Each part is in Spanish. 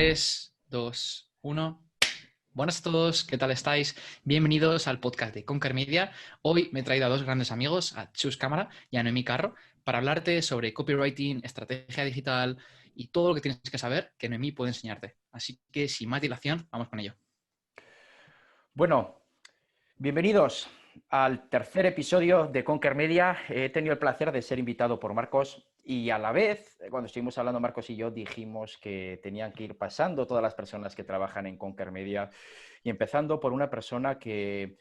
3, 2, 1. Buenas a todos, ¿qué tal estáis? Bienvenidos al podcast de Conquer Media. Hoy me he traído a dos grandes amigos, a Chus Cámara y a Noemí Carro, para hablarte sobre copywriting, estrategia digital y todo lo que tienes que saber que Noemí puede enseñarte. Así que, sin más dilación, vamos con ello. Bueno, bienvenidos al tercer episodio de Conquer Media. He tenido el placer de ser invitado por Marcos y a la vez, cuando estuvimos hablando Marcos y yo, dijimos que tenían que ir pasando todas las personas que trabajan en Conquer Media y empezando por una persona que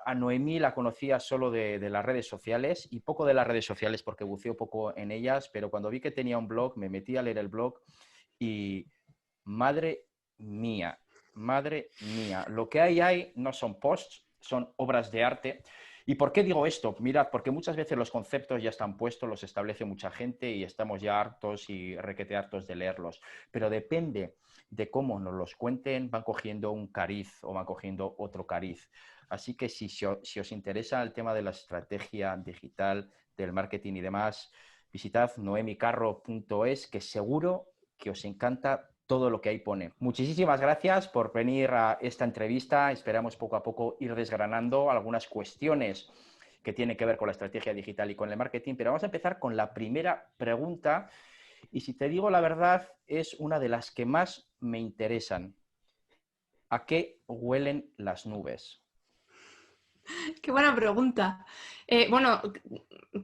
a Noemí la conocía solo de las redes sociales y poco de las redes sociales porque buceo poco en ellas, pero cuando vi que tenía un blog me metí a leer el blog y madre mía, lo que hay no son posts, son obras de arte. ¿Y por qué digo esto? Mirad, porque muchas veces los conceptos ya están puestos, los establece mucha gente y estamos ya hartos y requete hartos de leerlos. Pero depende de cómo nos los cuenten, van cogiendo un cariz o van cogiendo otro cariz. Así que si os interesa el tema de la estrategia digital, del marketing y demás, visitad noemicarro.es, que seguro que os encanta todo lo que ahí pone. Muchísimas gracias por venir a esta entrevista. Esperamos poco a poco ir desgranando algunas cuestiones que tienen que ver con la estrategia digital y con el marketing, pero vamos a empezar con la primera pregunta y si te digo la verdad es una de las que más me interesan. ¿A qué huelen las nubes? Qué buena pregunta. Bueno,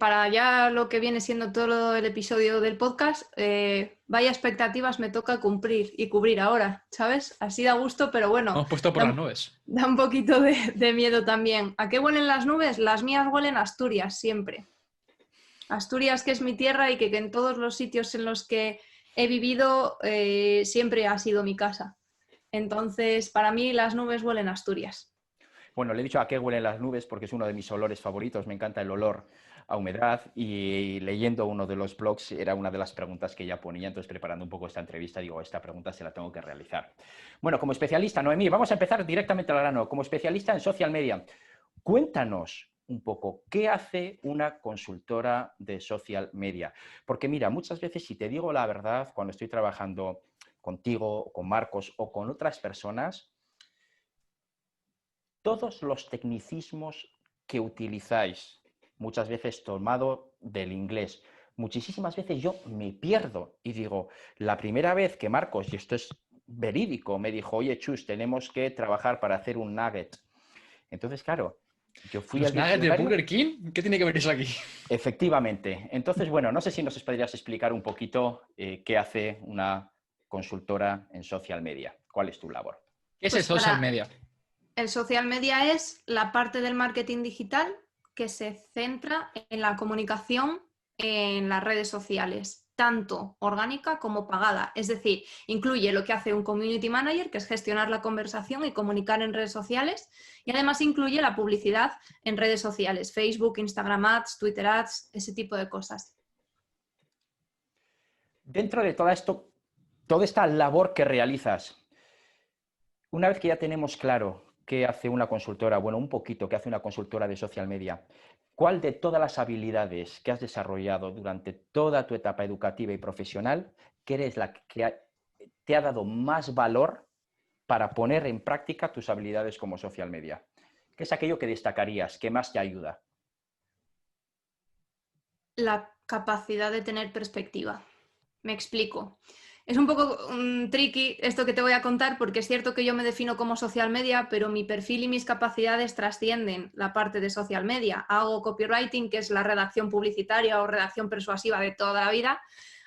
para ya lo que viene siendo todo el episodio del podcast, vaya expectativas me toca cumplir y cubrir ahora, ¿sabes? Así da gusto, pero bueno, Hemos puesto por las nubes. Da un poquito de miedo también. ¿A qué huelen las nubes? Las mías huelen a Asturias siempre. Asturias, que es mi tierra y que en todos los sitios en los que he vivido siempre ha sido mi casa. Entonces, para mí las nubes huelen a Asturias. Bueno, le he dicho a qué huelen las nubes porque es uno de mis olores favoritos, me encanta el olor a humedad y leyendo uno de los blogs era una de las preguntas que ella ponía, entonces preparando un poco esta entrevista digo, esta pregunta se la tengo que realizar. Bueno, como especialista, Noemí, vamos a empezar directamente al grano, como especialista en social media, cuéntanos un poco, ¿qué hace una consultora de social media? Porque mira, muchas veces si te digo la verdad, cuando estoy trabajando contigo, con Marcos o con otras personas, todos los tecnicismos que utilizáis, muchas veces tomado del inglés, muchísimas veces yo me pierdo y digo, la primera vez que Marcos, y esto es verídico, me dijo, oye Chus, tenemos que trabajar para hacer un nugget. Entonces, claro, yo fui ¿Los al nuggets de diccionario. Burger King? ¿Qué tiene que ver eso aquí? Efectivamente. Entonces, bueno, no sé si nos podrías explicar un poquito qué hace una consultora en social media. ¿Cuál es tu labor? ¿Qué es el Pues social media? El social media es la parte del marketing digital que se centra en la comunicación en las redes sociales, tanto orgánica como pagada. Es decir, incluye lo que hace un community manager, que es gestionar la conversación y comunicar en redes sociales, y además incluye la publicidad en redes sociales, Facebook, Instagram Ads, Twitter Ads, ese tipo de cosas. Dentro de todo esto, toda esta labor que realizas, una vez que ya tenemos claro qué hace una consultora, bueno, un poquito qué hace una consultora de social media, ¿cuál de todas las habilidades que has desarrollado durante toda tu etapa educativa y profesional crees la que te ha dado más valor para poner en práctica tus habilidades como social media? ¿Qué es aquello que destacarías, que más te ayuda? La capacidad de tener perspectiva. Me explico. Es un poco tricky esto que te voy a contar porque es cierto que yo me defino como social media, pero mi perfil y mis capacidades trascienden la parte de social media. Hago copywriting, que es la redacción publicitaria o redacción persuasiva de toda la vida.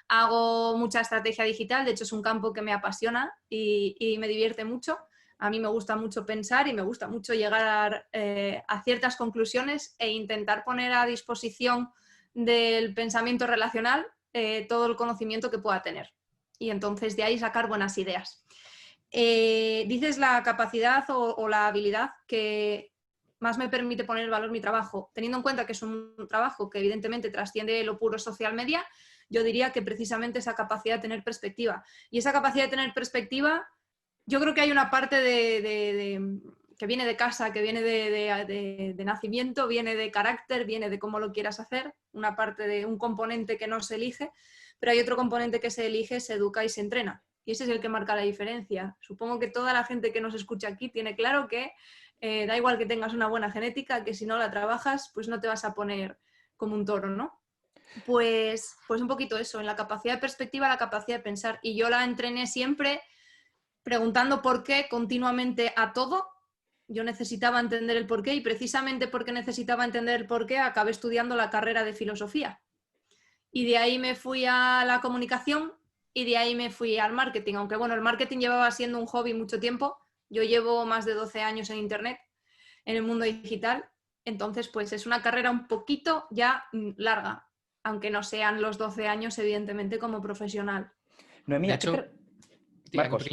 Hago mucha estrategia digital, de hecho es un campo que me apasiona y me divierte mucho. A mí me gusta mucho pensar y me gusta mucho llegar a ciertas conclusiones e intentar poner a disposición del pensamiento relacional todo el conocimiento que pueda tener. Y entonces de ahí sacar buenas ideas. Dices la capacidad o la habilidad que más me permite poner en valor mi trabajo. Teniendo en cuenta que es un trabajo que evidentemente trasciende lo puro social media, yo diría que precisamente esa capacidad de tener perspectiva. Y esa capacidad de tener perspectiva, yo creo que hay una parte que viene de casa, que viene de nacimiento, viene de carácter, viene de cómo lo quieras hacer, una parte de un componente que no se elige, pero hay otro componente que se elige, se educa y se entrena. Y ese es el que marca la diferencia. Supongo que toda la gente que nos escucha aquí tiene claro que da igual que tengas una buena genética, que si no la trabajas, pues no te vas a poner como un toro, ¿no? Pues un poquito eso, en la capacidad de perspectiva, la capacidad de pensar. Y yo la entrené siempre preguntando por qué continuamente a todo. Yo necesitaba entender el porqué y precisamente porque necesitaba entender el porqué acabé estudiando la carrera de filosofía. Y de ahí me fui a la comunicación y de ahí me fui al marketing. Aunque bueno, el marketing llevaba siendo un hobby mucho tiempo. Yo llevo más de 12 años en Internet, en el mundo digital. Entonces, pues es una carrera un poquito ya larga, aunque no sean los 12 años, evidentemente, como profesional. Noemí, De hecho, Marcos.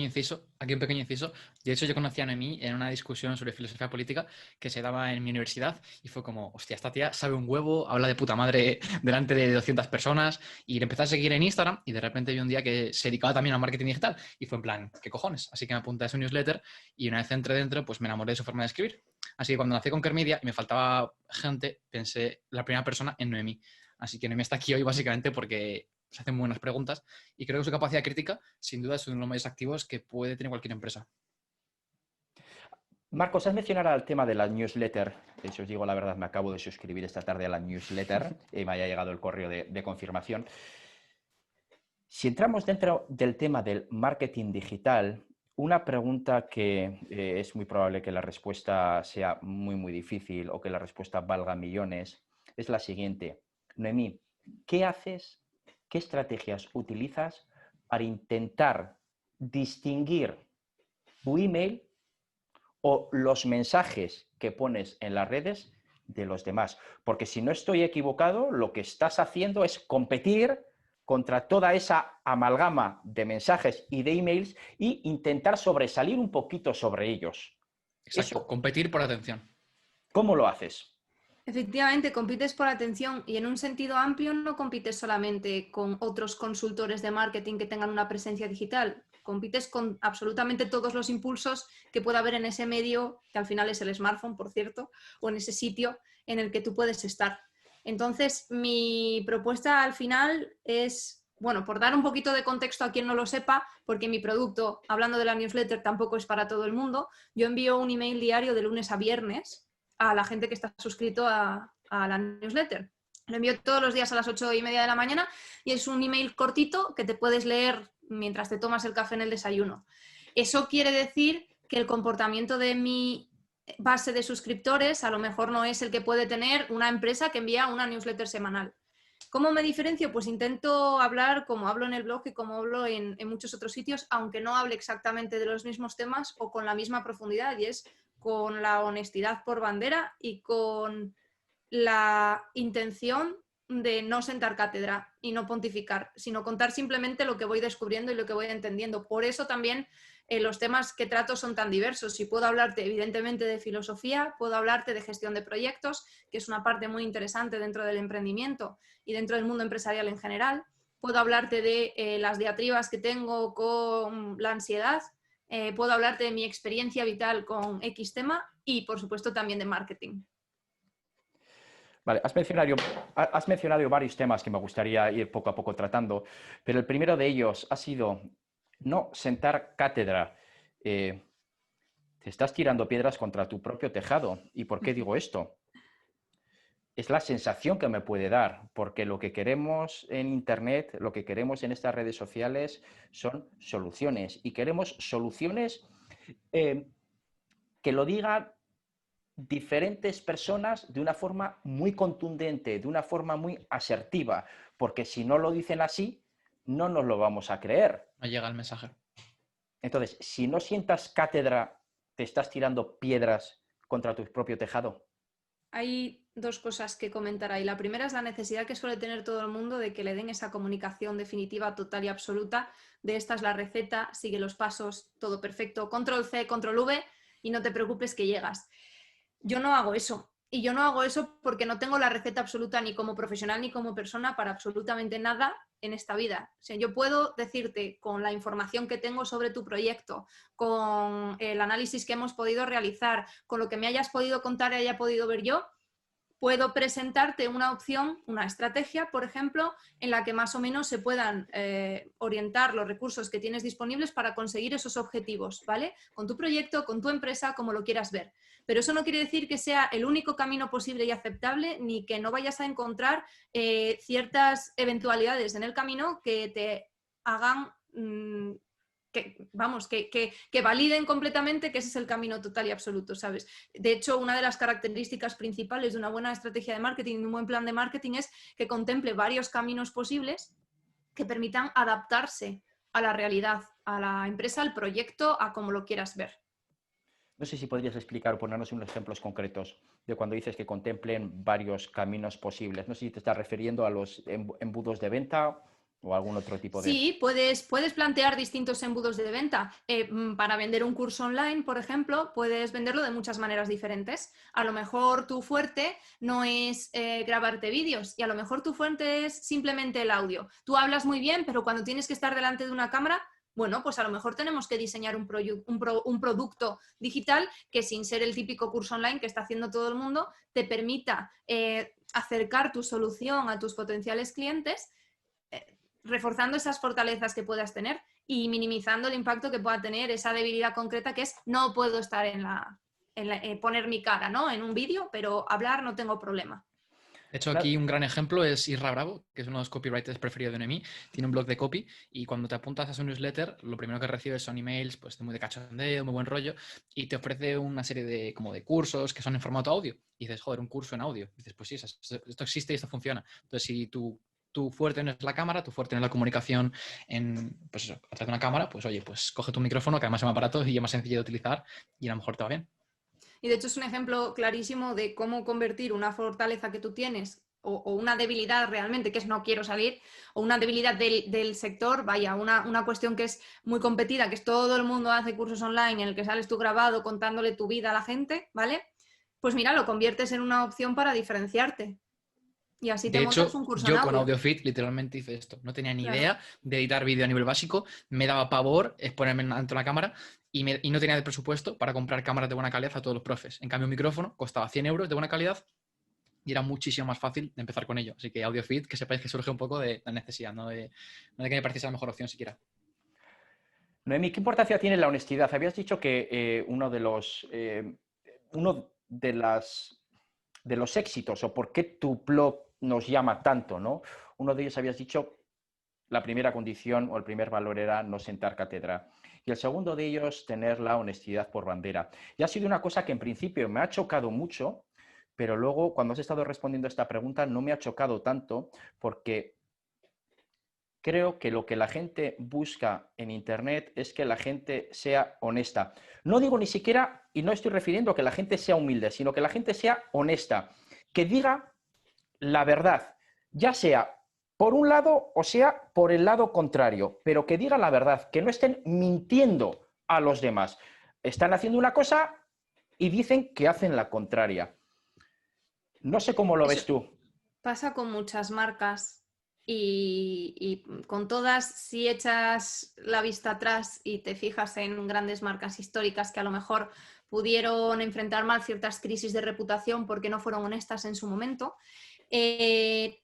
aquí un pequeño inciso. De hecho, yo conocí a Noemí en una discusión sobre filosofía política que se daba en mi universidad y fue como, hostia, esta tía sabe un huevo, habla de puta madre delante de 200 personas y le empecé a seguir en Instagram y de repente vi un día que se dedicaba también al marketing digital y fue en plan, ¿qué cojones? Así que me apunté a su newsletter y una vez entré dentro, pues me enamoré de su forma de escribir. Así que cuando nací con Kermedia y me faltaba gente, pensé la primera persona en Noemí. Así que Noemí está aquí hoy básicamente porque se hacen buenas preguntas y creo que su capacidad crítica, sin duda, es uno de los más activos que puede tener cualquier empresa. Marcos, has mencionado el tema de la newsletter. Si os digo la verdad, me acabo de suscribir esta tarde a la newsletter y me haya llegado el correo de confirmación. Si entramos dentro del tema del marketing digital, una pregunta que es muy probable que la respuesta sea muy, muy difícil o que la respuesta valga millones, es la siguiente. Noemí, ¿qué haces? ¿Qué estrategias utilizas para intentar distinguir tu email o los mensajes que pones en las redes de los demás? Porque si no estoy equivocado, lo que estás haciendo es competir contra toda esa amalgama de mensajes y de emails e intentar sobresalir un poquito sobre ellos. Exacto, Eso, competir por atención. ¿cómo lo haces? Efectivamente, compites por atención y en un sentido amplio no compites solamente con otros consultores de marketing que tengan una presencia digital, compites con absolutamente todos los impulsos que pueda haber en ese medio, que al final es el smartphone, por cierto, o en ese sitio en el que tú puedes estar. Entonces, mi propuesta al final es, bueno, por dar un poquito de contexto a quien no lo sepa, porque mi producto, hablando de la newsletter, tampoco es para todo el mundo, yo envío un email diario de lunes a viernes a la gente que está suscrito a la newsletter. Lo envío todos los días a las 8:30 de la mañana y es un email cortito que te puedes leer mientras te tomas el café en el desayuno. Eso quiere decir que el comportamiento de mi base de suscriptores a lo mejor no es el que puede tener una empresa que envía una newsletter semanal. ¿Cómo me diferencio? Pues intento hablar como hablo en el blog y como hablo en muchos otros sitios, aunque no hable exactamente de los mismos temas o con la misma profundidad, y es con la honestidad por bandera y con la intención de no sentar cátedra y no pontificar, sino contar simplemente lo que voy descubriendo y lo que voy entendiendo. Por eso también los temas que trato son tan diversos. Y puedo hablarte evidentemente de filosofía, puedo hablarte de gestión de proyectos, que es una parte muy interesante dentro del emprendimiento y dentro del mundo empresarial en general. Puedo hablarte de las diatribas que tengo con la ansiedad. Puedo hablarte de mi experiencia vital con X tema y, por supuesto, también de marketing. Vale, has mencionado varios temas que me gustaría ir poco a poco tratando, pero el primero de ellos ha sido no sentar cátedra. Te estás tirando piedras contra tu propio tejado. ¿Y por qué digo esto? Es la sensación que me puede dar, porque lo que queremos en Internet, lo que queremos en estas redes sociales son soluciones. Y queremos soluciones que lo digan diferentes personas de una forma muy contundente, de una forma muy asertiva, porque si no lo dicen así, no nos lo vamos a creer. No llega el mensaje. Entonces, si no sientas cátedra, te estás tirando piedras contra tu propio tejado. Hay dos cosas que comentar ahí. La primera es la necesidad que suele tener todo el mundo de que le den esa comunicación definitiva, total y absoluta, de esta es la receta, sigue los pasos, todo perfecto, control C, control V y no te preocupes que llegas. Yo no hago eso. Y yo no hago eso porque no tengo la receta absoluta ni como profesional ni como persona para absolutamente nada en esta vida. O sea, yo puedo decirte con la información que tengo sobre tu proyecto, con el análisis que hemos podido realizar, con lo que me hayas podido contar y haya podido ver yo, puedo presentarte una opción, una estrategia, por ejemplo, en la que más o menos se puedan orientar los recursos que tienes disponibles para conseguir esos objetivos, ¿vale? Con tu proyecto, con tu empresa, como lo quieras ver. Pero eso no quiere decir que sea el único camino posible y aceptable, ni que no vayas a encontrar ciertas eventualidades en el camino que te hagan... que validen completamente que ese es el camino total y absoluto, ¿sabes? De hecho, una de las características principales de una buena estrategia de marketing, de un buen plan de marketing, es que contemple varios caminos posibles que permitan adaptarse a la realidad, a la empresa, al proyecto, a como lo quieras ver. No sé si podrías explicar o ponernos unos ejemplos concretos de cuando dices que contemplen varios caminos posibles. No sé si te estás refiriendo a los embudos de venta o algún otro tipo de... Sí, puedes plantear distintos embudos de venta. Para vender un curso online, por ejemplo, puedes venderlo de muchas maneras diferentes. A lo mejor tu fuerte no es grabarte vídeos y a lo mejor tu fuerte es simplemente el audio. Tú hablas muy bien, pero cuando tienes que estar delante de una cámara, bueno, pues a lo mejor tenemos que diseñar un producto digital que, sin ser el típico curso online que está haciendo todo el mundo, te permita acercar tu solución a tus potenciales clientes, reforzando esas fortalezas que puedas tener y minimizando el impacto que pueda tener esa debilidad concreta, que es no puedo estar poner mi cara, ¿no?, en un vídeo, pero hablar no tengo problema. De hecho, aquí un gran ejemplo es Isra Bravo, que es uno de los copywriters preferidos de Noemí. Tiene un blog de copy y cuando te apuntas a su newsletter, lo primero que recibes son emails pues, muy de cachondeo, muy buen rollo, y te ofrece una serie de cursos que son en formato audio. Y dices, joder, un curso en audio. Y dices, pues sí, esto existe y esto funciona. Entonces, si tu fuerte no es la cámara, tu fuerte no es la comunicación pues eso, a través de una cámara, pues oye, pues coge tu micrófono, que además es más barato y es más sencillo de utilizar y a lo mejor te va bien. Y de hecho es un ejemplo clarísimo de cómo convertir una fortaleza que tú tienes o una debilidad realmente, que es no quiero salir, o una debilidad del sector, vaya, una cuestión que es muy competida, que es todo el mundo hace cursos online en el que sales tú grabado contándole tu vida a la gente, ¿vale? Pues mira, lo conviertes en una opción para diferenciarte. Y así te De montas hecho, un curso en yo con audio. AudioFit literalmente hice esto. No tenía ni Claro. idea de editar vídeo a nivel básico. Me daba pavor exponerme ante la cámara y no tenía el presupuesto para comprar cámaras de buena calidad a todos los profes. En cambio, un micrófono costaba 100 euros de buena calidad y era muchísimo más fácil de empezar con ello. Así que AudioFit, que sepáis que surge un poco de la necesidad, no de que me pareciese la mejor opción siquiera. Noemí, ¿qué importancia tiene la honestidad? Habías dicho que uno de los éxitos o por qué tu blog nos llama tanto, ¿no? Uno de ellos habías dicho, la primera condición o el primer valor era no sentar cátedra. Y el segundo de ellos, tener la honestidad por bandera. Y ha sido una cosa que en principio me ha chocado mucho, pero luego cuando has estado respondiendo a esta pregunta no me ha chocado tanto porque creo que lo que la gente busca en Internet es que la gente sea honesta. No digo ni siquiera, y no estoy refiriendo a que la gente sea humilde, sino que la gente sea honesta, que diga la verdad, ya sea por un lado o sea por el lado contrario, pero que diga la verdad, que no estén mintiendo a los demás. Están haciendo una cosa y dicen que hacen la contraria. No sé cómo lo Eso ves tú. pasa con muchas marcas y con todas, si echas la vista atrás y te fijas en grandes marcas históricas que a lo mejor pudieron enfrentar mal ciertas crisis de reputación porque no fueron honestas en su momento,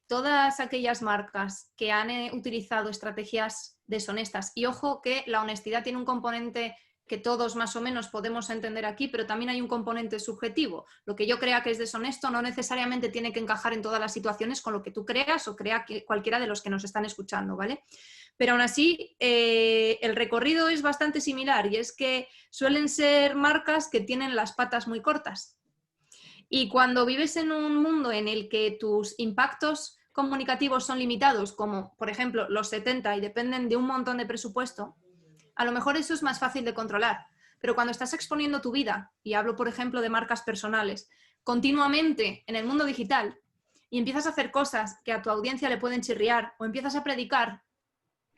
todas aquellas marcas que han utilizado estrategias deshonestas, y ojo que la honestidad tiene un componente que todos más o menos podemos entender aquí, pero también hay un componente subjetivo. Lo que yo crea que es deshonesto no necesariamente tiene que encajar en todas las situaciones con lo que tú creas o crea que cualquiera de los que nos están escuchando, ¿vale? Pero aún así, el recorrido es bastante similar y es que suelen ser marcas que tienen las patas muy cortas. Y cuando vives en un mundo en el que tus impactos comunicativos son limitados, como por ejemplo los 70 y dependen de un montón de presupuesto, a lo mejor eso es más fácil de controlar. Pero cuando estás exponiendo tu vida, y hablo por ejemplo de marcas personales, continuamente en el mundo digital, y empiezas a hacer cosas que a tu audiencia le pueden chirriar, o empiezas a predicar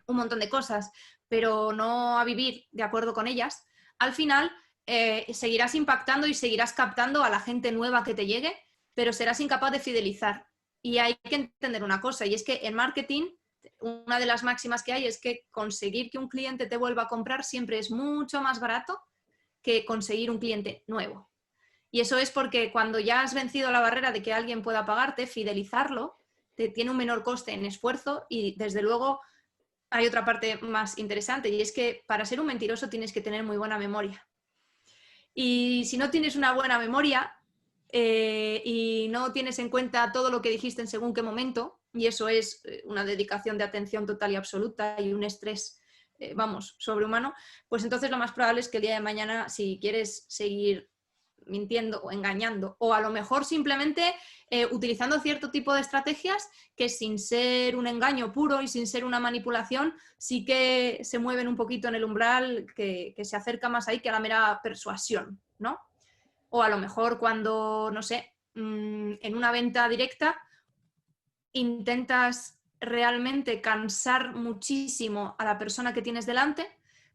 un montón de cosas, pero no a vivir de acuerdo con ellas, al final seguirás impactando y seguirás captando a la gente nueva que te llegue, pero serás incapaz de fidelizar. Y hay que entender una cosa, y es que en marketing una de las máximas que hay es que conseguir que un cliente te vuelva a comprar siempre es mucho más barato que conseguir un cliente nuevo. Y eso es porque cuando ya has vencido la barrera de que alguien pueda pagarte, fidelizarlo tiene un menor coste en esfuerzo y desde luego hay otra parte más interesante y es que para ser un mentiroso tienes que tener muy buena memoria. Y si no tienes una buena memoria y no tienes en cuenta todo lo que dijiste en según qué momento, y eso es una dedicación de atención total y absoluta y un estrés, sobrehumano, pues entonces lo más probable es que el día de mañana, si quieres seguir mintiendo o engañando, o a lo mejor simplemente utilizando cierto tipo de estrategias que sin ser un engaño puro y sin ser una manipulación, sí que se mueven un poquito en el umbral que se acerca más ahí que a la mera persuasión, ¿no? O a lo mejor cuando, no sé, en una venta directa intentas realmente cansar muchísimo a la persona que tienes delante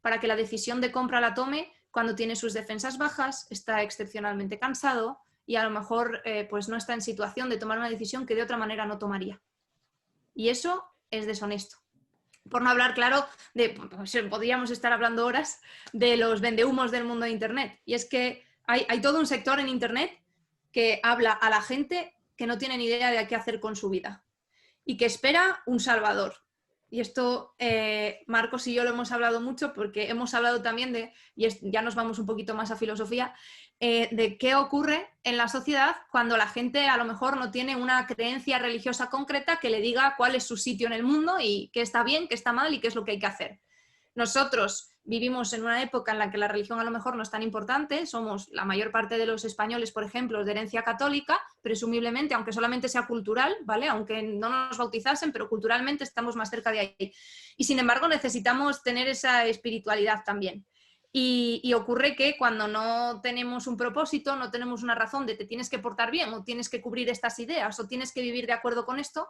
para que la decisión de compra la tome cuando tiene sus defensas bajas, está excepcionalmente cansado y a lo mejor pues no está en situación de tomar una decisión que de otra manera no tomaría. Y eso es deshonesto. Por no hablar, claro, pues, podríamos estar hablando horas de los vendehumos del mundo de Internet. Y es que hay todo un sector en Internet que habla a la gente que no tiene ni idea de qué hacer con su vida y que espera un salvador. Y esto Marcos y yo lo hemos hablado mucho porque hemos hablado también de, ya nos vamos un poquito más a filosofía, de qué ocurre en la sociedad cuando la gente a lo mejor no tiene una creencia religiosa concreta que le diga cuál es su sitio en el mundo y qué está bien, qué está mal y qué es lo que hay que hacer. Nosotros vivimos en una época en la que la religión a lo mejor no es tan importante, somos la mayor parte de los españoles, por ejemplo, de herencia católica, presumiblemente, aunque solamente sea cultural, ¿vale? Aunque no nos bautizasen, pero culturalmente estamos más cerca de ahí. Y sin embargo necesitamos tener esa espiritualidad también. Y ocurre que cuando no tenemos un propósito, no tenemos una razón de te tienes que portar bien o tienes que cubrir estas ideas o tienes que vivir de acuerdo con esto,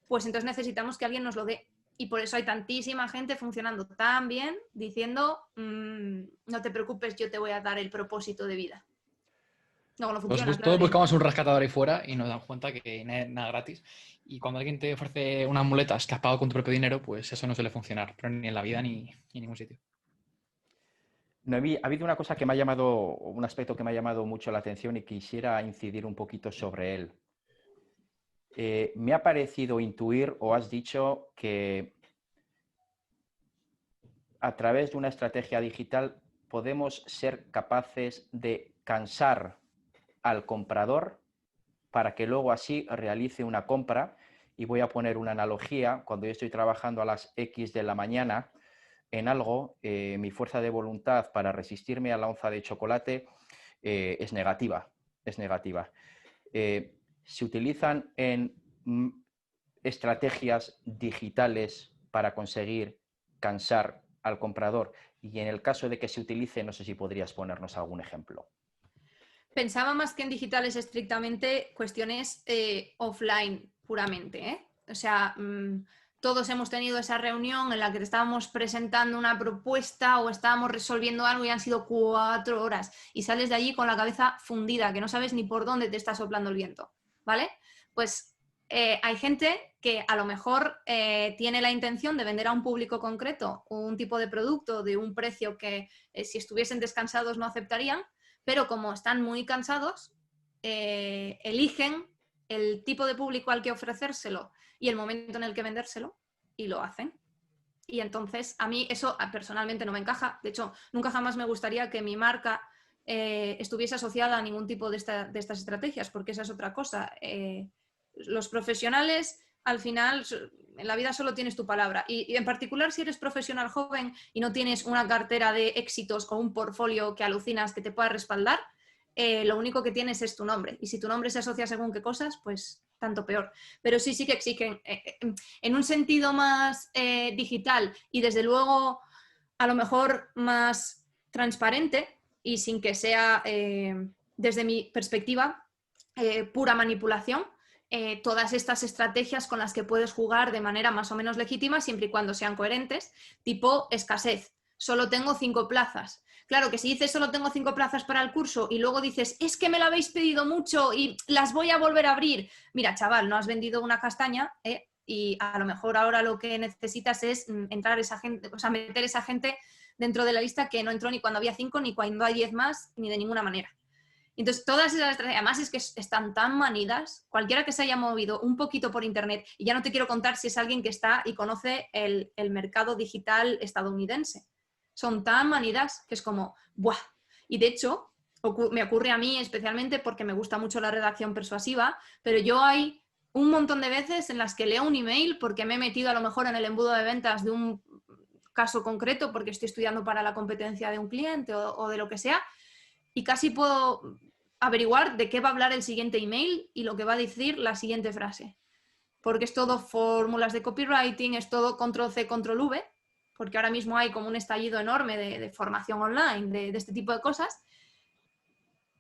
pues entonces necesitamos que alguien nos lo dé. Y por eso hay tantísima gente funcionando tan bien diciendo, no te preocupes, yo te voy a dar el propósito de vida. No, no funciona, Todos claro. buscamos un rescatador ahí fuera y nos damos cuenta que no es nada gratis. Y cuando alguien te ofrece unas muletas que has pagado con tu propio dinero, pues eso no suele funcionar, pero ni en la vida ni en ningún sitio. Noemí, ha habido una cosa que me ha llamado, un aspecto que me ha llamado mucho la atención y quisiera incidir un poquito sobre él. Me ha parecido intuir o has dicho que a través de una estrategia digital podemos ser capaces de cansar al comprador para que luego así realice una compra. Y voy a poner una analogía. Cuando yo estoy trabajando a las X de la mañana en algo, mi fuerza de voluntad para resistirme a la onza de chocolate es negativa. Es negativa. Se utilizan en estrategias digitales para conseguir cansar al comprador. Y en el caso de que se utilice, no sé si podrías ponernos algún ejemplo. Pensaba más que en digitales estrictamente cuestiones offline puramente, ¿eh? O sea, todos hemos tenido esa reunión en la que te estábamos presentando una propuesta o estábamos resolviendo algo y han sido 4 horas y sales de allí con la cabeza fundida, que no sabes ni por dónde te está soplando el viento, ¿vale? Pues hay gente que a lo mejor tiene la intención de vender a un público concreto un tipo de producto de un precio que si estuviesen descansados no aceptarían, pero como están muy cansados, eligen el tipo de público al que ofrecérselo y el momento en el que vendérselo y lo hacen. Y entonces a mí eso personalmente no me encaja. De hecho, nunca jamás me gustaría que mi marca estuviese asociada a ningún tipo de estas estrategias, porque esa es otra cosa. Los profesionales, al final, en la vida solo tienes tu palabra. Y en particular, si eres profesional joven y no tienes una cartera de éxitos o un portfolio que alucinas que te pueda respaldar, lo único que tienes es tu nombre. Y si tu nombre se asocia según qué cosas, pues tanto peor. Pero sí que exigen, en un sentido más digital y desde luego a lo mejor más transparente y sin que sea, desde mi perspectiva, pura manipulación, todas estas estrategias con las que puedes jugar de manera más o menos legítima siempre y cuando sean coherentes, tipo escasez. Solo tengo 5 plazas. Claro que si dices solo tengo 5 plazas para el curso y luego dices es que me lo habéis pedido mucho y las voy a volver a abrir. Mira, chaval, no has vendido una castaña y a lo mejor ahora lo que necesitas es entrar esa gente, o sea, meter esa gente dentro de la lista que no entró ni cuando había 5, ni cuando hay 10 más, ni de ninguna manera. Entonces, todas esas estrategias, además es que están tan manidas, cualquiera que se haya movido un poquito por internet, y ya no te quiero contar si es alguien que está y conoce el mercado digital estadounidense, son tan manidas que es como, ¡buah! Y de hecho, me ocurre a mí especialmente porque me gusta mucho la redacción persuasiva, pero yo hay un montón de veces en las que leo un email porque me he metido a lo mejor en el embudo de ventas de un caso concreto porque estoy estudiando para la competencia de un cliente o de lo que sea, y casi puedo averiguar de qué va a hablar el siguiente email y lo que va a decir la siguiente frase. Porque es todo fórmulas de copywriting, es todo control C, control V, porque ahora mismo hay como un estallido enorme de formación online, de este tipo de cosas.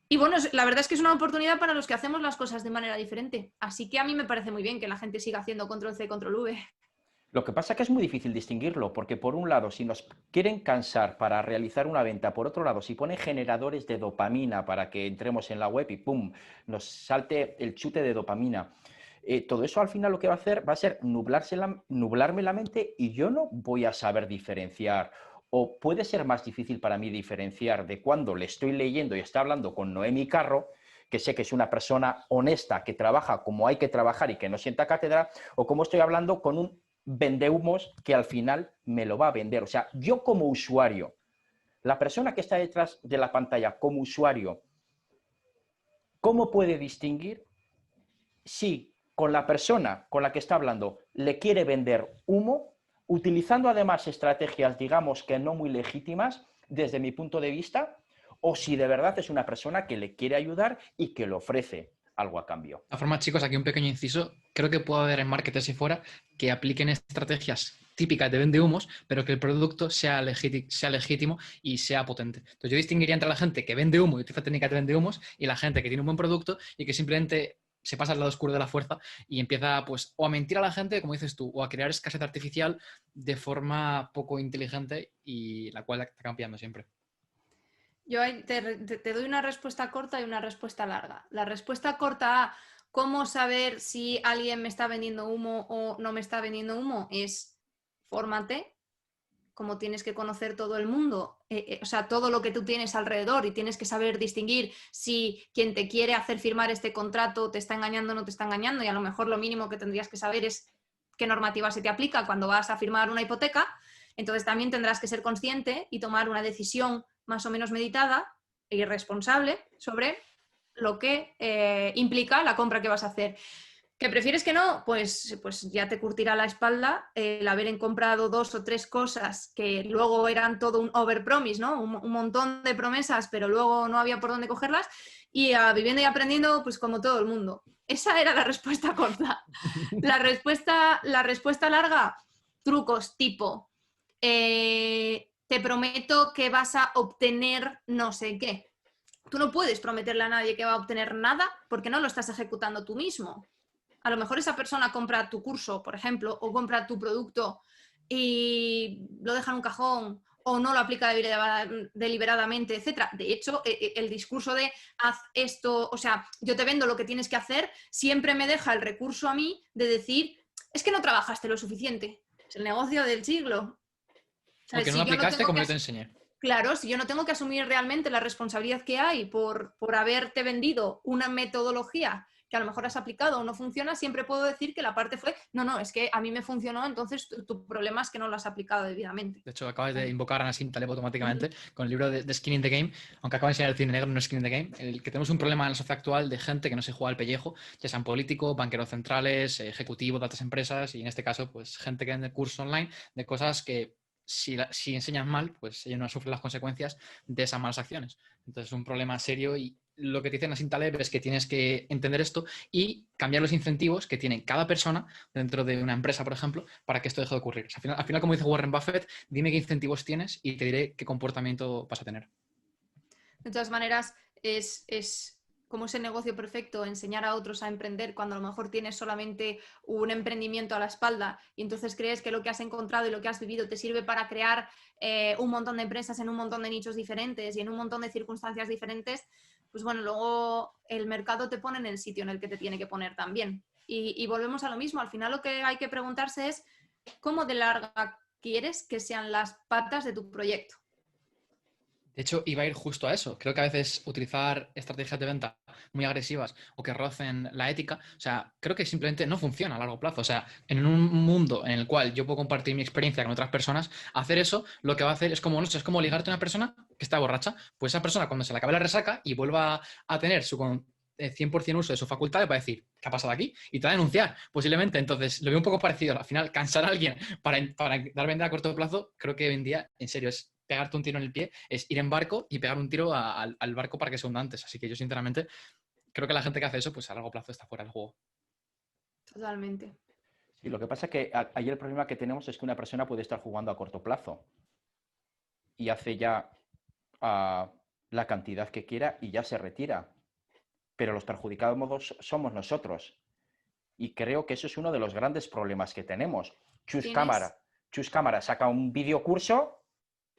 Y bueno, la verdad es que es una oportunidad para los que hacemos las cosas de manera diferente. Así que a mí me parece muy bien que la gente siga haciendo control C, control V. Lo que pasa es que es muy difícil distinguirlo, porque por un lado, si nos quieren cansar para realizar una venta, por otro lado, si ponen generadores de dopamina para que entremos en la web y ¡pum!, nos salte el chute de dopamina. Todo eso al final lo que va a hacer va a ser nublarme la mente y yo no voy a saber diferenciar. O puede ser más difícil para mí diferenciar de cuando le estoy leyendo y está hablando con Noemi Carro, que sé que es una persona honesta, que trabaja como hay que trabajar y que no sienta cátedra, o como estoy hablando con un vendehumos que al final me lo va a vender. O sea, yo como usuario, la persona que está detrás de la pantalla como usuario, ¿cómo puede distinguir si con la persona con la que está hablando le quiere vender humo, utilizando además estrategias, digamos que no muy legítimas desde mi punto de vista, o si de verdad es una persona que le quiere ayudar y que le ofrece algo a cambio? De todas formas, chicos, aquí un pequeño inciso. Creo que puede haber en marketers y fuera que apliquen estrategias típicas de vendehumos, pero que el producto sea legítimo y sea potente. Entonces, yo distinguiría entre la gente que vende humo y utiliza técnicas de vendehumos y la gente que tiene un buen producto y que simplemente se pasa al lado oscuro de la fuerza y empieza, pues, o a mentir a la gente, como dices tú, o a crear escasez artificial de forma poco inteligente y la cual está cambiando siempre. Yo te doy una respuesta corta y una respuesta larga. La respuesta corta a cómo saber si alguien me está vendiendo humo o no me está vendiendo humo es fórmate, como tienes que conocer todo el mundo, o sea, todo lo que tú tienes alrededor y tienes que saber distinguir si quien te quiere hacer firmar este contrato te está engañando o no te está engañando, y a lo mejor lo mínimo que tendrías que saber es qué normativa se te aplica cuando vas a firmar una hipoteca. Entonces también tendrás que ser consciente y tomar una decisión más o menos meditada y responsable sobre lo que implica la compra que vas a hacer. ¿Que prefieres que no? Pues ya te curtirá la espalda el haber comprado 2 o 3 cosas que luego eran todo un overpromise, ¿no? Un montón de promesas, pero luego no había por dónde cogerlas, y viviendo y aprendiendo, pues como todo el mundo. Esa era la respuesta corta. La respuesta larga, trucos tipo, te prometo que vas a obtener no sé qué. Tú no puedes prometerle a nadie que va a obtener nada porque no lo estás ejecutando tú mismo. A lo mejor esa persona compra tu curso, por ejemplo, o compra tu producto y lo deja en un cajón o no lo aplica deliberadamente, etc. De hecho, el discurso de haz esto, o sea, yo te vendo lo que tienes que hacer, siempre me deja el recurso a mí de decir, es que no trabajaste lo suficiente. Es el negocio del siglo. O sea, Porque no si lo yo no aplicaste tengo como que yo te enseñé. Claro, si yo no tengo que asumir realmente la responsabilidad que hay por haberte vendido una metodología que a lo mejor has aplicado o no funciona, siempre puedo decir que la parte fue, no, es que a mí me funcionó, entonces tu problema es que no lo has aplicado debidamente. De hecho, acabas de invocar a Nassim Taleb automáticamente con el libro de Skin in the Game, aunque acaba de enseñar el cine negro, no Skin in the Game, el que tenemos un problema en la sociedad actual de gente que no se juega al pellejo, ya sean políticos, banqueros centrales, ejecutivos de altas empresas y en este caso, pues gente que vende cursos online de cosas que si enseñas mal, pues ellos no sufren las consecuencias de esas malas acciones. Entonces es un problema serio y lo que te dicen Nassim Taleb es que tienes que entender esto y cambiar los incentivos que tiene cada persona dentro de una empresa, por ejemplo, para que esto deje de ocurrir. O sea, al final, como dice Warren Buffett, dime qué incentivos tienes y te diré qué comportamiento vas a tener. De todas maneras, es como ese negocio perfecto, enseñar a otros a emprender cuando a lo mejor tienes solamente un emprendimiento a la espalda y entonces crees que lo que has encontrado y lo que has vivido te sirve para crear un montón de empresas en un montón de nichos diferentes y en un montón de circunstancias diferentes. Pues bueno, luego el mercado te pone en el sitio en el que te tiene que poner también. Y volvemos a lo mismo. Al final lo que hay que preguntarse es cómo de larga quieres que sean las patas de tu proyecto. De hecho, iba a ir justo a eso. Creo que a veces utilizar estrategias de venta muy agresivas o que rocen la ética, o sea, creo que simplemente no funciona a largo plazo. O sea, en un mundo en el cual yo puedo compartir mi experiencia con otras personas, hacer eso lo que va a hacer es como, no sé, es como ligarte a una persona que está borracha. Pues esa persona cuando se le acabe la resaca y vuelva a tener su 100% uso de su facultad, va a decir, ¿qué ha pasado aquí? Y te va a denunciar, posiblemente. Entonces, lo veo un poco parecido. Al final, cansar a alguien para dar venta a corto plazo, creo que hoy en día, en serio, es pegarte un tiro en el pie, es ir en barco y pegar un tiro al barco para que se hunda antes. Así que yo, sinceramente, creo que la gente que hace eso, pues a largo plazo está fuera del juego. Totalmente. Sí, lo que pasa es que ahí el problema que tenemos es que una persona puede estar jugando a corto plazo y hace ya la cantidad que quiera y ya se retira. Pero los perjudicados somos nosotros. Y creo que eso es uno de los grandes problemas que tenemos. Chus Tienes, Cámara saca un videocurso,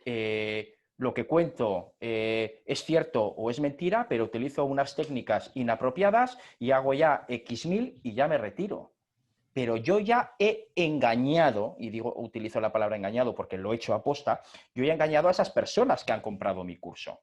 lo que cuento es cierto o es mentira, pero utilizo unas técnicas inapropiadas y hago ya X mil y ya me retiro. Pero yo ya he engañado, y digo, utilizo la palabra engañado porque lo he hecho aposta, yo he engañado a esas personas que han comprado mi curso.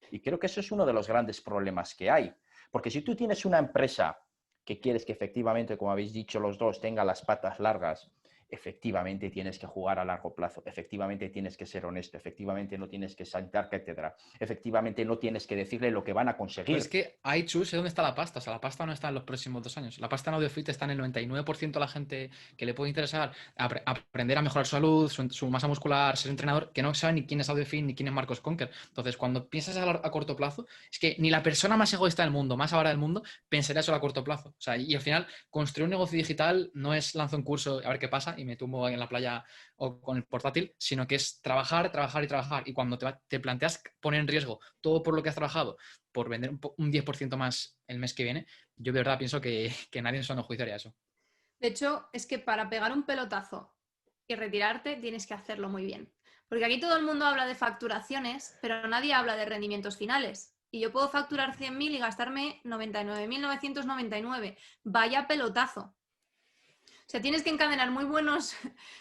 Y creo que eso es uno de los grandes problemas que hay. Porque si tú tienes una empresa que quieres que efectivamente, como habéis dicho los dos, tenga las patas largas, efectivamente tienes que jugar a largo plazo, efectivamente tienes que ser honesto, efectivamente no tienes que saltar cátedra, efectivamente no tienes que decirle lo que van a Pero es conseguir. que ahí, Chus, ¿dónde está la pasta? O sea, la pasta no está en los próximos 2 años. La pasta en AudioFit está en el 99% de la gente que le puede interesar aprender a mejorar su salud, su masa muscular, ser entrenador, que no sabe ni quién es AudioFit ni quién es Marcos Conker. Entonces, cuando piensas a corto plazo, es que ni la persona más egoísta del mundo, más ahora del mundo, pensaría eso a corto plazo. O sea, y al final, construir un negocio digital no es lanzo un curso a ver qué pasa y me tumbo en la playa o con el portátil, sino que es trabajar, trabajar y trabajar. Y cuando te planteas poner en riesgo todo por lo que has trabajado, por vender un 10% más el mes que viene, yo de verdad pienso que nadie en su sano juicio haría eso. de hecho, es que para pegar un pelotazo y retirarte tienes que hacerlo muy bien. Porque aquí todo el mundo habla de facturaciones, pero nadie habla de rendimientos finales. Y yo puedo facturar 100.000 y gastarme 99.999. Vaya pelotazo. O sea, tienes que encadenar muy buenos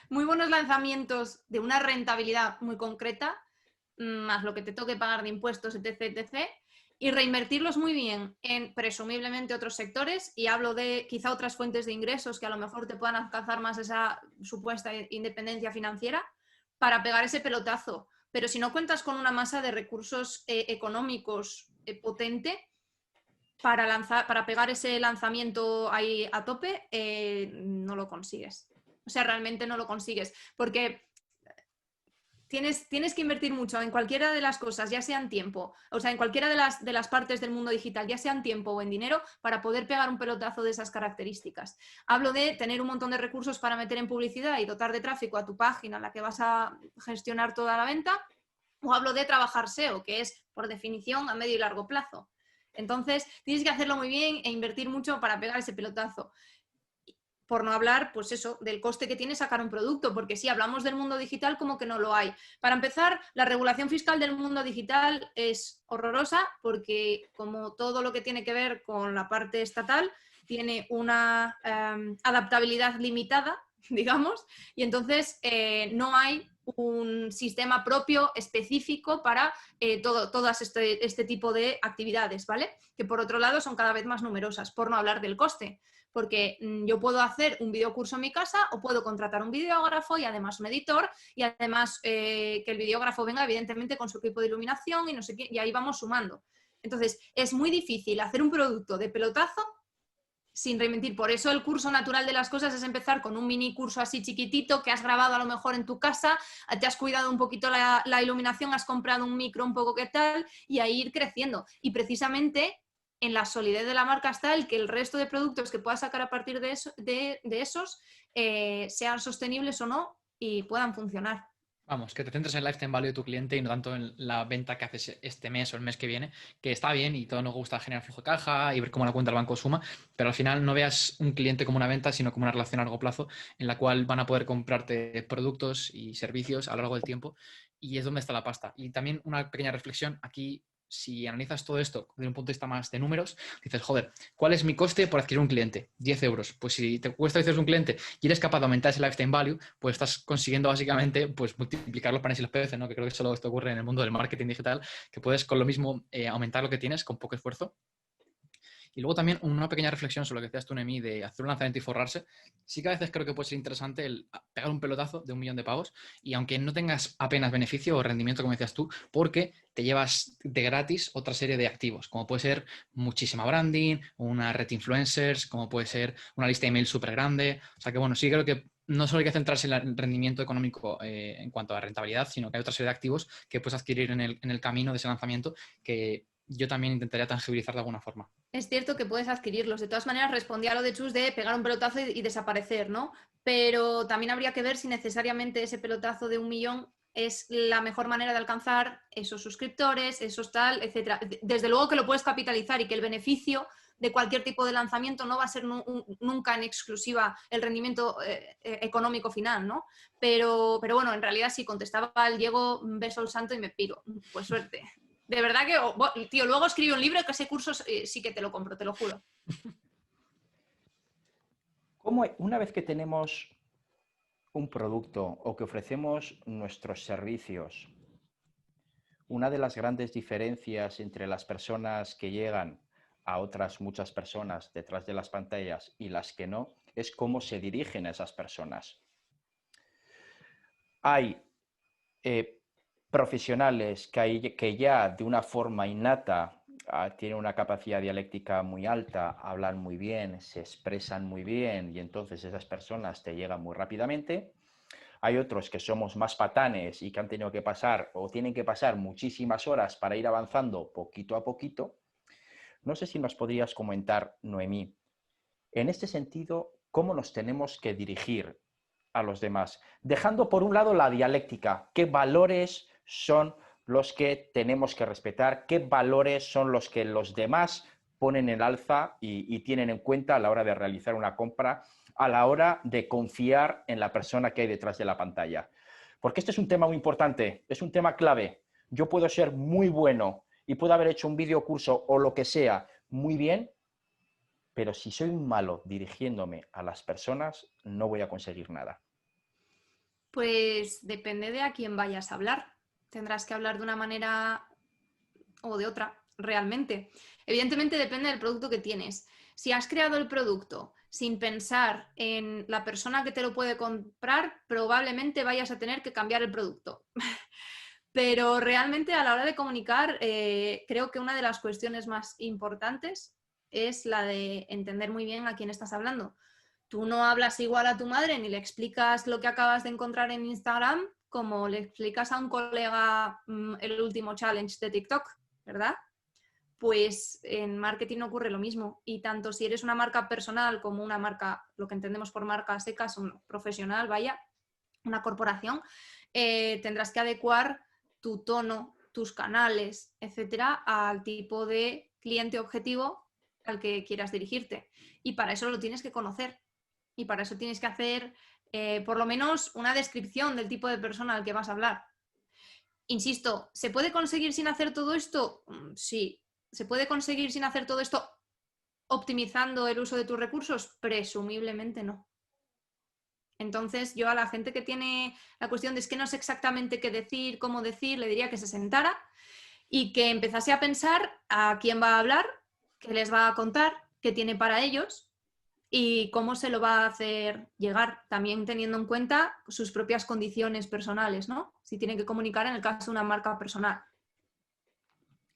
lanzamientos de una rentabilidad muy concreta, más lo que te toque pagar de impuestos, etc., etc., y reinvertirlos muy bien en presumiblemente otros sectores, y hablo de quizá otras fuentes de ingresos que a lo mejor te puedan alcanzar más esa supuesta independencia financiera para pegar ese pelotazo. Pero si no cuentas con una masa de recursos económicos potente, para pegar ese lanzamiento ahí a tope, no lo consigues. O sea, realmente no lo consigues. Porque tienes que invertir mucho en cualquiera de las cosas, ya sea en tiempo, o sea, en cualquiera de las partes del mundo digital, ya sea en tiempo o en dinero, para poder pegar un pelotazo de esas características. Hablo de tener un montón de recursos para meter en publicidad y dotar de tráfico a tu página en la que vas a gestionar toda la venta, o hablo de trabajar SEO, que es, por definición, a medio y largo plazo. Entonces, tienes que hacerlo muy bien e invertir mucho para pegar ese pelotazo. Por no hablar, pues eso, del coste que tiene sacar un producto, porque si hablamos del mundo digital, como que no lo hay. Para empezar, la regulación fiscal del mundo digital es horrorosa, porque como todo lo que tiene que ver con la parte estatal, tiene una adaptabilidad limitada, digamos, y entonces no hay un sistema propio específico para todas este tipo de actividades, ¿vale? Que por otro lado son cada vez más numerosas, por no hablar del coste, porque yo puedo hacer un videocurso en mi casa o puedo contratar un videógrafo y además un editor y además que el videógrafo venga evidentemente con su equipo de iluminación y no sé qué, y ahí vamos sumando. Entonces, es muy difícil hacer un producto de pelotazo sin reinventir. Por eso el curso natural de las cosas es empezar con un mini curso así chiquitito que has grabado a lo mejor en tu casa, te has cuidado un poquito la iluminación, has comprado un micro un poco que tal y ahí ir creciendo. Y precisamente en la solidez de la marca está el que el resto de productos que puedas sacar a partir de esos sean sostenibles o no y puedan funcionar. Vamos, que te centres en el lifetime value de tu cliente y no tanto en la venta que haces este mes o el mes que viene, que está bien y todo nos gusta generar flujo de caja y ver cómo la cuenta del banco suma, pero al final no veas un cliente como una venta, sino como una relación a largo plazo en la cual van a poder comprarte productos y servicios a lo largo del tiempo, y es donde está la pasta. Y también una pequeña reflexión, aquí si analizas todo esto desde un punto de vista más de números, dices, joder, ¿cuál es mi coste por adquirir un cliente? 10 euros. Pues si te cuesta 10 euros un cliente y eres capaz de aumentar ese lifetime value, pues estás consiguiendo básicamente pues, multiplicar los panes y los peces, ¿no? Que creo que solo esto ocurre en el mundo del marketing digital, que puedes con lo mismo aumentar lo que tienes con poco esfuerzo. Y luego también una pequeña reflexión sobre lo que decías tú, Noemí, de hacer un lanzamiento y forrarse. Sí que a veces creo que puede ser interesante el pegar un pelotazo de 1 millón de pavos y aunque no tengas apenas beneficio o rendimiento, como decías tú, porque te llevas de gratis otra serie de activos, como puede ser muchísima branding, una red de influencers, como puede ser una lista de email súper grande. O sea que bueno, sí creo que no solo hay que centrarse en el rendimiento económico en cuanto a rentabilidad, sino que hay otra serie de activos que puedes adquirir en el camino de ese lanzamiento que yo también intentaría tangibilizar de alguna forma. Es cierto que puedes adquirirlos. De todas maneras, respondía a lo de Chus de pegar un pelotazo y desaparecer, ¿no? Pero también habría que ver si necesariamente ese pelotazo de 1 millón es la mejor manera de alcanzar esos suscriptores, esos tal, etcétera. Desde luego que lo puedes capitalizar y que el beneficio de cualquier tipo de lanzamiento no va a ser nunca en exclusiva el rendimiento económico final, ¿no? Pero bueno, en realidad sí, contestaba al Diego, beso al santo y me piro. Pues suerte. De verdad que, tío, luego escribí un libro que ese curso sí que te lo compro, te lo juro. Una vez que tenemos un producto o que ofrecemos nuestros servicios, una de las grandes diferencias entre las personas que llegan a otras muchas personas detrás de las pantallas y las que no, es cómo se dirigen a esas personas. Hay profesionales que ya de una forma innata tienen una capacidad dialéctica muy alta, hablan muy bien, se expresan muy bien y entonces esas personas te llegan muy rápidamente. Hay otros que somos más patanes y que han tenido que pasar o tienen que pasar muchísimas horas para ir avanzando poquito a poquito. No sé si nos podrías comentar, Noemí, en este sentido, cómo nos tenemos que dirigir a los demás, dejando por un lado la dialéctica, qué valores son los que tenemos que respetar, qué valores son los que los demás ponen en alza y tienen en cuenta a la hora de realizar una compra, a la hora de confiar en la persona que hay detrás de la pantalla. Porque este es un tema muy importante, es un tema clave. Yo puedo ser muy bueno y puedo haber hecho un videocurso o lo que sea muy bien, pero si soy malo dirigiéndome a las personas, no voy a conseguir nada. Pues depende de a quién vayas a hablar. Tendrás que hablar de una manera o de otra, realmente. Evidentemente depende del producto que tienes. Si has creado el producto sin pensar en la persona que te lo puede comprar, probablemente vayas a tener que cambiar el producto. Pero realmente a la hora de comunicar, creo que una de las cuestiones más importantes es la de entender muy bien a quién estás hablando. Tú no hablas igual a tu madre ni le explicas lo que acabas de encontrar en Instagram como le explicas a un colega el último challenge de TikTok, ¿verdad? Pues en marketing ocurre lo mismo. Y tanto si eres una marca personal como una marca, lo que entendemos por marca secas, un profesional, vaya, una corporación, tendrás que adecuar tu tono, tus canales, etcétera, al tipo de cliente objetivo al que quieras dirigirte. Y para eso lo tienes que conocer. Y para eso tienes que hacer por lo menos una descripción del tipo de persona al que vas a hablar. Insisto, ¿se puede conseguir sin hacer todo esto? Sí. ¿Se puede conseguir sin hacer todo esto optimizando el uso de tus recursos? Presumiblemente no. Entonces, yo a la gente que tiene la cuestión de es que no sé exactamente qué decir, cómo decir, le diría que se sentara y que empezase a pensar a quién va a hablar, qué les va a contar, qué tiene para ellos y cómo se lo va a hacer llegar, también teniendo en cuenta sus propias condiciones personales, ¿no? Si tiene que comunicar en el caso de una marca personal.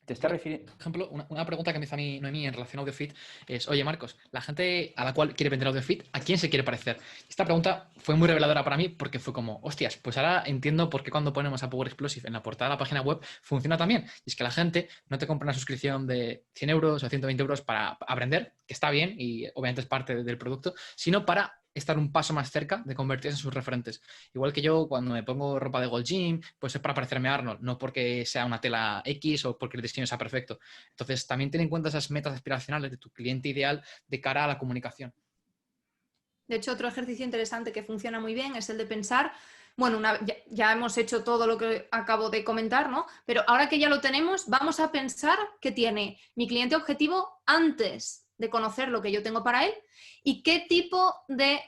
Te está refiriendo... Por ejemplo, una pregunta que me hizo a mí Noemí en relación a AudioFit es, oye Marcos, la gente a la cual quiere vender AudioFit, ¿a quién se quiere parecer? Esta pregunta fue muy reveladora para mí porque fue como, hostias, pues ahora entiendo por qué cuando ponemos a Power Explosive en la portada de la página web funciona también. Y es que la gente no te compra una suscripción de 100 euros o 120 euros para aprender, que está bien y obviamente es parte del producto, sino para estar un paso más cerca de convertirse en sus referentes. Igual que yo cuando me pongo ropa de Gold Gym, pues es para parecerme a Arnold, no porque sea una tela X o porque el diseño sea perfecto. Entonces, también ten en cuenta esas metas aspiracionales de tu cliente ideal de cara a la comunicación. De hecho, otro ejercicio interesante que funciona muy bien es el de pensar, bueno, ya hemos hecho todo lo que acabo de comentar, ¿no? Pero ahora que ya lo tenemos, vamos a pensar qué tiene mi cliente objetivo antes de conocer lo que yo tengo para él y qué tipo de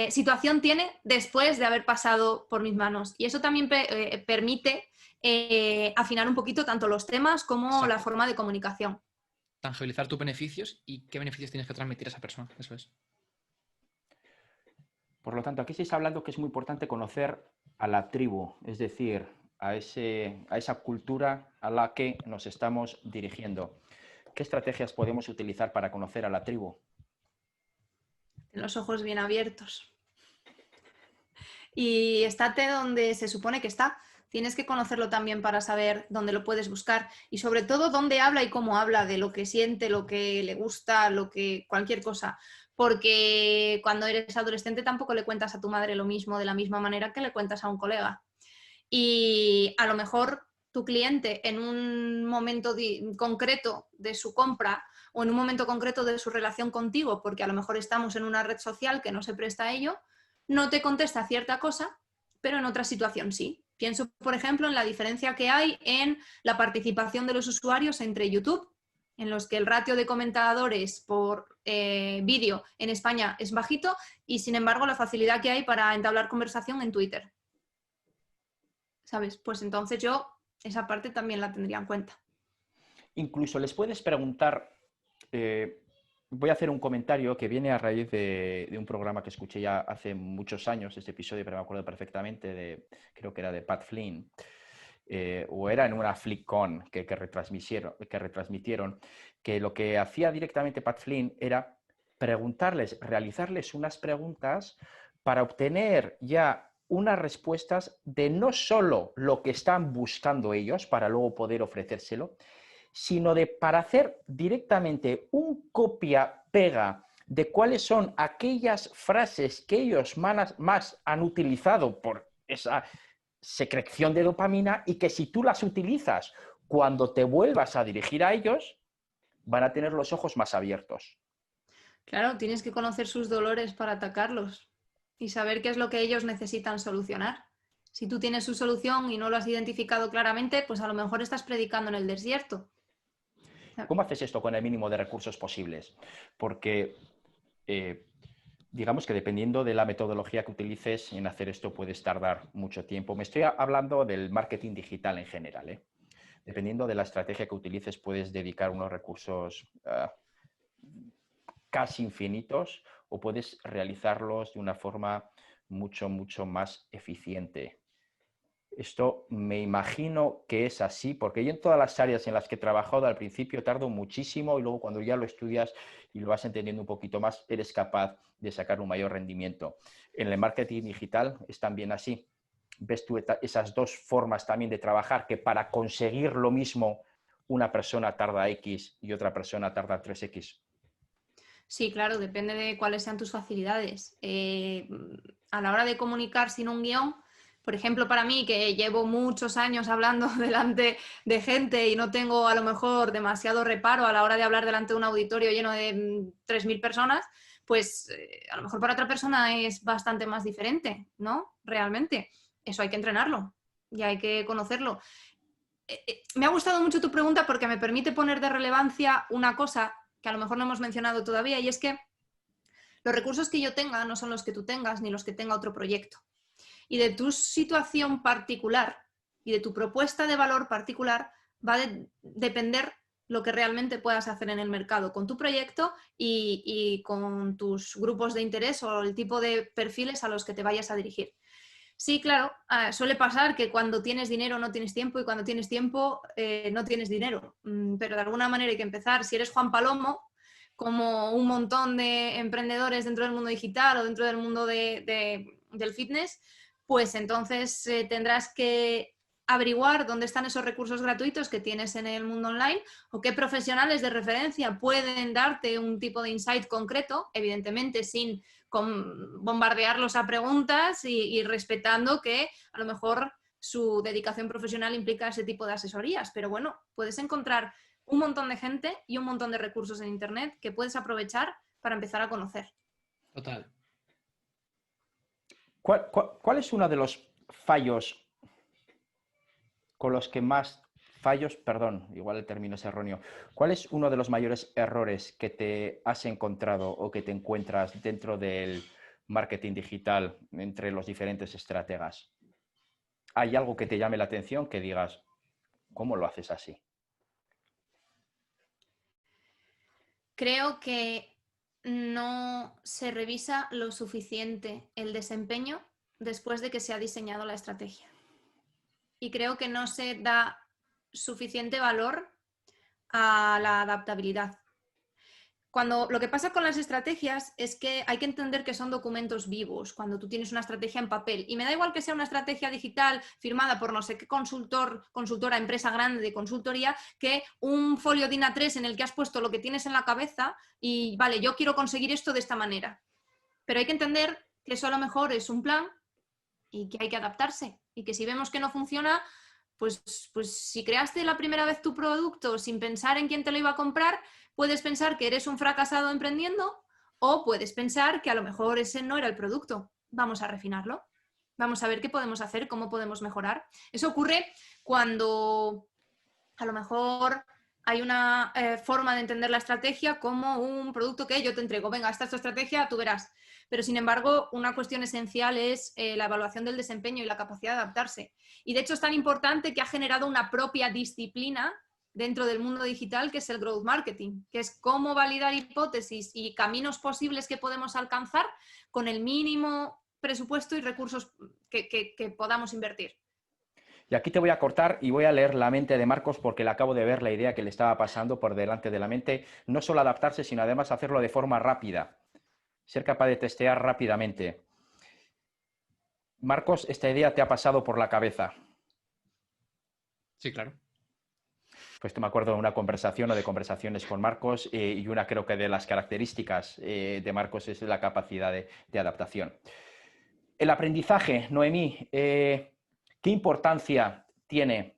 situación tiene después de haber pasado por mis manos. Y eso también permite afinar un poquito tanto los temas como Exacto. la forma de comunicación. Tangibilizar tus beneficios y qué beneficios tienes que transmitir a esa persona. Eso es. Por lo tanto, aquí se está hablando que es muy importante conocer a la tribu, es decir, a esa cultura a la que nos estamos dirigiendo. ¿Qué estrategias podemos utilizar para conocer a la tribu? Ten los ojos bien abiertos. Y estate donde se supone que está. Tienes que conocerlo también para saber dónde lo puedes buscar y sobre todo dónde habla y cómo habla, de lo que siente, lo que le gusta, cualquier cosa. Porque cuando eres adolescente tampoco le cuentas a tu madre lo mismo de la misma manera que le cuentas a un colega. Y a lo mejor tu cliente en un momento concreto de su compra o en un momento concreto de su relación contigo, porque a lo mejor estamos en una red social que no se presta a ello, no te contesta cierta cosa, pero en otra situación sí. Pienso, por ejemplo, en la diferencia que hay en la participación de los usuarios entre YouTube, en los que el ratio de comentadores por vídeo en España es bajito y, sin embargo, la facilidad que hay para entablar conversación en Twitter. ¿Sabes? Pues entonces yo esa parte también la tendría en cuenta. Incluso les puedes preguntar, voy a hacer un comentario que viene a raíz de un programa que escuché ya hace muchos años, este episodio, pero me acuerdo perfectamente, creo que era de Pat Flynn, o era en una FlickCon que retransmitieron, que lo que hacía directamente Pat Flynn era realizarles unas preguntas para obtener ya unas respuestas de no solo lo que están buscando ellos para luego poder ofrecérselo, sino para hacer directamente un copia-pega de cuáles son aquellas frases que ellos más han utilizado por esa secreción de dopamina y que si tú las utilizas cuando te vuelvas a dirigir a ellos, van a tener los ojos más abiertos. Claro, tienes que conocer sus dolores para atacarlos y saber qué es lo que ellos necesitan solucionar. Si tú tienes su solución y no lo has identificado claramente, pues a lo mejor estás predicando en el desierto. ¿Cómo haces esto con el mínimo de recursos posibles? Porque digamos que dependiendo de la metodología que utilices en hacer esto puedes tardar mucho tiempo. Me estoy hablando del marketing digital en general, ¿eh? Dependiendo de la estrategia que utilices puedes dedicar unos recursos casi infinitos o puedes realizarlos de una forma mucho más eficiente. Esto me imagino que es así, porque yo en todas las áreas en las que he trabajado al principio tardo muchísimo y luego cuando ya lo estudias y lo vas entendiendo un poquito más, eres capaz de sacar un mayor rendimiento. En el marketing digital es también así. ¿Ves tú esas dos formas también de trabajar que para conseguir lo mismo una persona tarda X y otra persona tarda 3X? Sí, claro, depende de cuáles sean tus facilidades. A la hora de comunicar sin un guión, por ejemplo, para mí, que llevo muchos años hablando delante de gente y no tengo a lo mejor demasiado reparo a la hora de hablar delante de un auditorio lleno de 3.000 personas, pues a lo mejor para otra persona es bastante más diferente, ¿no? Realmente. Eso hay que entrenarlo y hay que conocerlo. Me ha gustado mucho tu pregunta porque me permite poner de relevancia una cosa que a lo mejor no hemos mencionado todavía, y es que los recursos que yo tenga no son los que tú tengas ni los que tenga otro proyecto. Y de tu situación particular y de tu propuesta de valor particular va a depender lo que realmente puedas hacer en el mercado con tu proyecto y con tus grupos de interés o el tipo de perfiles a los que te vayas a dirigir. Sí, claro, suele pasar que cuando tienes dinero no tienes tiempo y cuando tienes tiempo no tienes dinero, pero de alguna manera hay que empezar. Si eres Juan Palomo, como un montón de emprendedores dentro del mundo digital o dentro del mundo del fitness, pues entonces tendrás que averiguar dónde están esos recursos gratuitos que tienes en el mundo online o qué profesionales de referencia pueden darte un tipo de insight concreto, evidentemente sin bombardearlos a preguntas y respetando que a lo mejor su dedicación profesional implica ese tipo de asesorías. Pero bueno, puedes encontrar un montón de gente y un montón de recursos en Internet que puedes aprovechar para empezar a conocer. Total. ¿Cuál es uno de los fallos con los que más fallos, perdón, igual el término es erróneo. ¿Cuál es uno de los mayores errores que te has encontrado o que te encuentras dentro del marketing digital entre los diferentes estrategas? ¿Hay algo que te llame la atención que digas, ¿cómo lo haces así? Creo que no se revisa lo suficiente el desempeño después de que se ha diseñado la estrategia. Y creo que no se da suficiente valor a la adaptabilidad. Lo que pasa con las estrategias es que hay que entender que son documentos vivos cuando tú tienes una estrategia en papel. Y me da igual que sea una estrategia digital firmada por no sé qué consultora, empresa grande de consultoría, que un folio DIN A3 en el que has puesto lo que tienes en la cabeza y, vale, yo quiero conseguir esto de esta manera. Pero hay que entender que eso a lo mejor es un plan y que hay que adaptarse. Y que si vemos que no funciona, pues si creaste la primera vez tu producto sin pensar en quién te lo iba a comprar, puedes pensar que eres un fracasado emprendiendo o puedes pensar que a lo mejor ese no era el producto. Vamos a refinarlo. Vamos a ver qué podemos hacer, cómo podemos mejorar. Eso ocurre cuando a lo mejor hay una forma de entender la estrategia como un producto que yo te entrego. Venga, esta es tu estrategia, tú verás. Pero, sin embargo, una cuestión esencial es la evaluación del desempeño y la capacidad de adaptarse. Y, de hecho, es tan importante que ha generado una propia disciplina dentro del mundo digital, que es el growth marketing, que es cómo validar hipótesis y caminos posibles que podemos alcanzar con el mínimo presupuesto y recursos que podamos invertir. Y aquí te voy a cortar y voy a leer la mente de Marcos porque le acabo de ver la idea que le estaba pasando por delante de la mente. No solo adaptarse, sino además hacerlo de forma rápida. Ser capaz de testear rápidamente. Marcos, esta idea te ha pasado por la cabeza. Sí, claro. Pues me acuerdo de una conversación o de conversaciones con Marcos y una creo que de las características de Marcos es la capacidad de adaptación. El aprendizaje, Noemí, ¿qué importancia tiene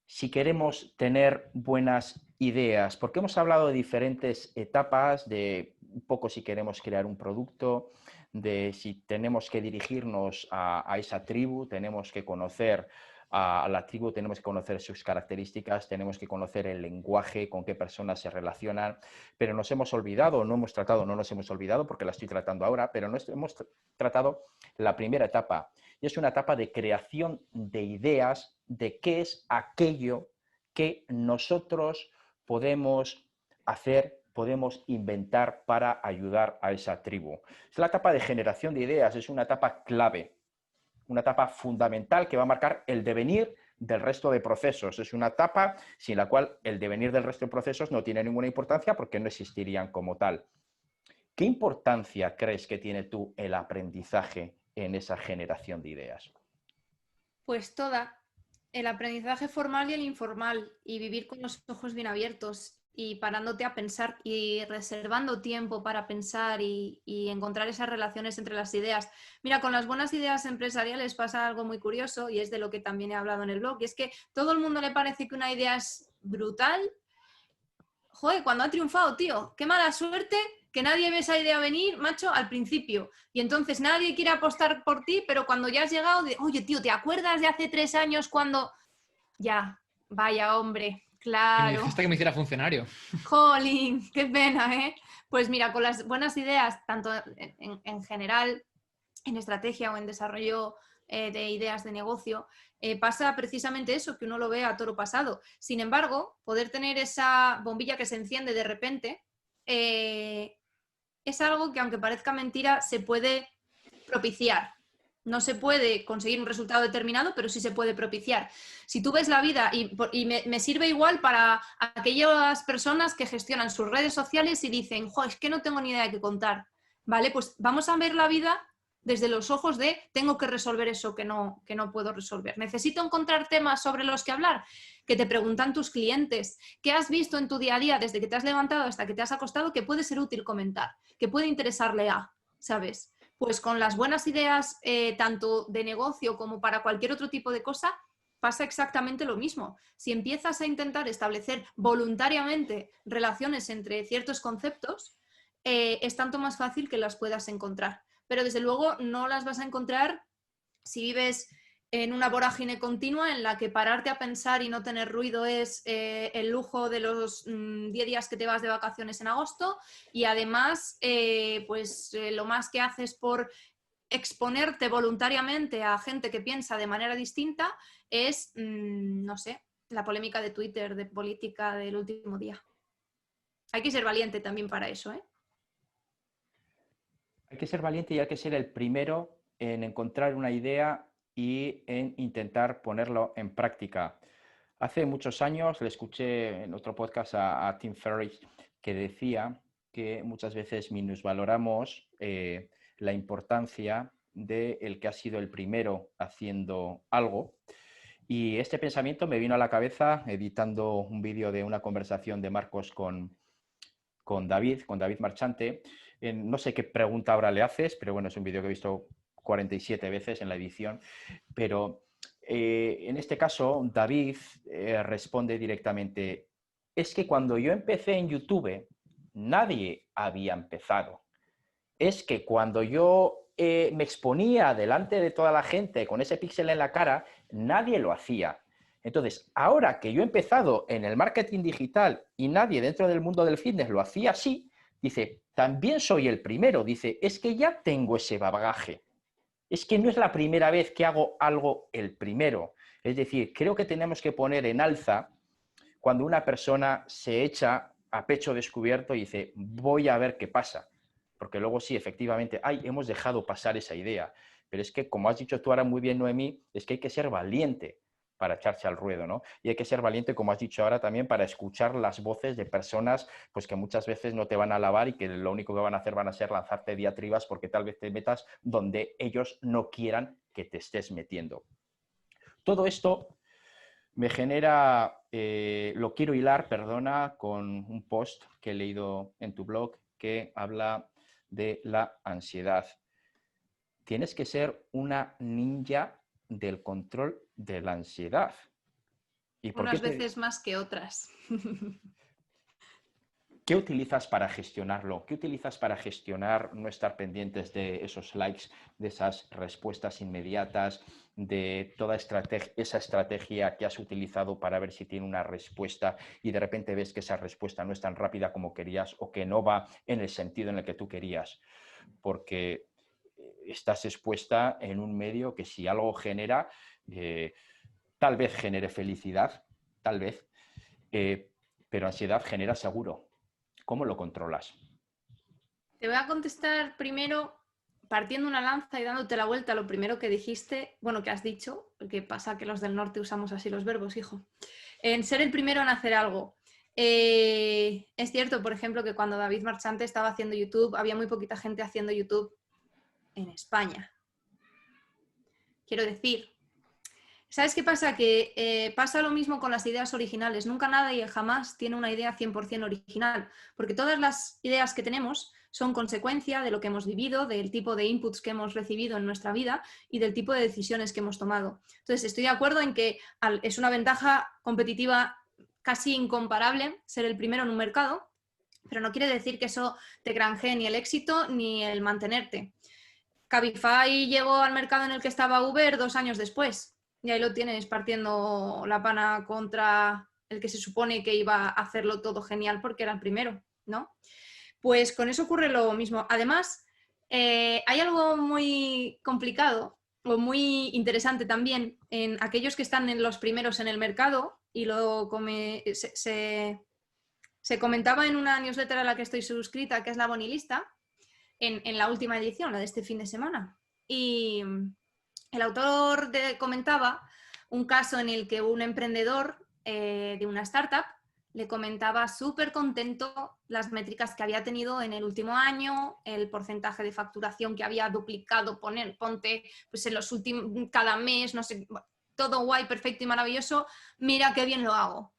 si queremos tener buenas ideas? Porque hemos hablado de diferentes etapas, de un poco si queremos crear un producto, de si tenemos que dirigirnos a esa tribu, tenemos que conocer a la tribu, tenemos que conocer sus características, tenemos que conocer el lenguaje, con qué personas se relacionan, pero nos hemos olvidado, no nos hemos olvidado porque la estoy tratando ahora, pero no hemos tratado la primera etapa, y es una etapa de creación de ideas de qué es aquello que nosotros podemos hacer, podemos inventar para ayudar a esa tribu. Es la etapa de generación de ideas, es una etapa clave, una etapa fundamental que va a marcar el devenir del resto de procesos. Es una etapa sin la cual el devenir del resto de procesos no tiene ninguna importancia porque no existirían como tal. ¿Qué importancia crees que tiene tú el aprendizaje en esa generación de ideas? Pues toda. El aprendizaje formal y el informal, y vivir con los ojos bien abiertos y parándote a pensar y reservando tiempo para pensar y encontrar esas relaciones entre las ideas. Mira, con las buenas ideas empresariales pasa algo muy curioso y es de lo que también he hablado en el blog, y es que todo el mundo le parece que una idea es brutal. Joder, cuando ha triunfado, tío, qué mala suerte que nadie ve esa idea venir, macho, al principio. Y entonces nadie quiere apostar por ti, pero cuando ya has llegado, oye, tío, ¿te acuerdas de hace 3 años cuando...? Ya, vaya hombre, Y me claro. dijiste que me hiciera funcionario. Jolín, qué pena, ¿eh? Pues mira, con las buenas ideas, tanto en general, en estrategia o en desarrollo de ideas de negocio, pasa precisamente eso, que uno lo ve a toro pasado. Sin embargo, poder tener esa bombilla que se enciende de repente es algo que, aunque parezca mentira, se puede propiciar. No se puede conseguir un resultado determinado, pero sí se puede propiciar. Si tú ves la vida, y me sirve igual para aquellas personas que gestionan sus redes sociales y dicen, jo, es que no tengo ni idea de qué contar, ¿vale? Pues vamos a ver la vida desde los ojos de tengo que resolver eso que no puedo resolver. Necesito encontrar temas sobre los que hablar, que te preguntan tus clientes, qué has visto en tu día a día desde que te has levantado hasta que te has acostado que puede ser útil comentar, que puede interesarle a, ¿sabes? Pues con las buenas ideas, tanto de negocio como para cualquier otro tipo de cosa, pasa exactamente lo mismo. Si empiezas a intentar establecer voluntariamente relaciones entre ciertos conceptos, es tanto más fácil que las puedas encontrar. Pero desde luego no las vas a encontrar si vives en una vorágine continua en la que pararte a pensar y no tener ruido es el lujo de los 10 días que te vas de vacaciones en agosto, y además lo más que haces por exponerte voluntariamente a gente que piensa de manera distinta es, no sé, la polémica de Twitter de política del último día. Hay que ser valiente también para eso, ¿eh? Hay que ser valiente y hay que ser el primero en encontrar una idea y en intentar ponerlo en práctica. Hace muchos años le escuché en otro podcast a Tim Ferriss que decía que muchas veces minusvaloramos la importancia del que ha sido el primero haciendo algo. Y este pensamiento me vino a la cabeza editando un vídeo de una conversación de Marcos con David Marchante. No sé qué pregunta ahora le haces, pero bueno, es un vídeo que he visto 47 veces en la edición. Pero en este caso, David responde directamente: es que cuando yo empecé en YouTube, nadie había empezado. Es que cuando yo me exponía delante de toda la gente con ese píxel en la cara, nadie lo hacía. Entonces, ahora que yo he empezado en el marketing digital y nadie dentro del mundo del fitness lo hacía así, dice, también soy el primero. Dice, es que ya tengo ese bagaje. Es que no es la primera vez que hago algo el primero. Es decir, creo que tenemos que poner en alza cuando una persona se echa a pecho descubierto y dice, voy a ver qué pasa. Porque luego sí, efectivamente, hemos dejado pasar esa idea. Pero es que, como has dicho tú ahora muy bien, Noemí, es que hay que ser valiente para echarse al ruedo, ¿no? Y hay que ser valiente, como has dicho ahora, también para escuchar las voces de personas pues, que muchas veces no te van a alabar y que lo único que van a hacer van a ser lanzarte diatribas porque tal vez te metas donde ellos no quieran que te estés metiendo. Todo esto me genera, lo quiero hilar, perdona, con un post que he leído en tu blog que habla de la ansiedad. Tienes que ser una ninja del control de la ansiedad. ¿Y por Unas veces más que otras. ¿Qué utilizas para gestionarlo? ¿Qué utilizas para gestionar no estar pendientes de esos likes, de esas respuestas inmediatas, de toda esa estrategia que has utilizado para ver si tiene una respuesta y de repente ves que esa respuesta no es tan rápida como querías o que no va en el sentido en el que tú querías? Porque estás expuesta en un medio que si algo genera, tal vez genere felicidad, tal vez, pero ansiedad genera seguro. ¿Cómo lo controlas? Te voy a contestar primero partiendo una lanza y dándote la vuelta a lo primero que dijiste, bueno, que has dicho, porque pasa que los del norte usamos así los verbos, hijo. En ser el primero en hacer algo. Es cierto, por ejemplo, que cuando David Marchante estaba haciendo YouTube, había muy poquita gente haciendo YouTube en España. Quiero decir, ¿sabes qué pasa? Que pasa lo mismo con las ideas originales. Nunca nadie jamás tiene una idea 100% original, porque todas las ideas que tenemos son consecuencia de lo que hemos vivido, del tipo de inputs que hemos recibido en nuestra vida y del tipo de decisiones que hemos tomado. Entonces, estoy de acuerdo en que es una ventaja competitiva casi incomparable ser el primero en un mercado, pero no quiere decir que eso te granjee ni el éxito ni el mantenerte. Cabify llegó al mercado en el que estaba Uber 2 años después. Y ahí lo tienes partiendo la pana contra el que se supone que iba a hacerlo todo genial porque era el primero, ¿no? Pues con eso ocurre lo mismo. Además, hay algo muy complicado o muy interesante también en aquellos que están en los primeros en el mercado y se comentaba en una newsletter a la que estoy suscrita, que es La Bonilista, en la última edición, la de este fin de semana. Y el autor comentaba un caso en el que un emprendedor de una startup le comentaba súper contento las métricas que había tenido en el último año, el porcentaje de facturación que había duplicado, ponte pues en los últimos, cada mes, no sé, todo guay, perfecto y maravilloso, mira qué bien lo hago.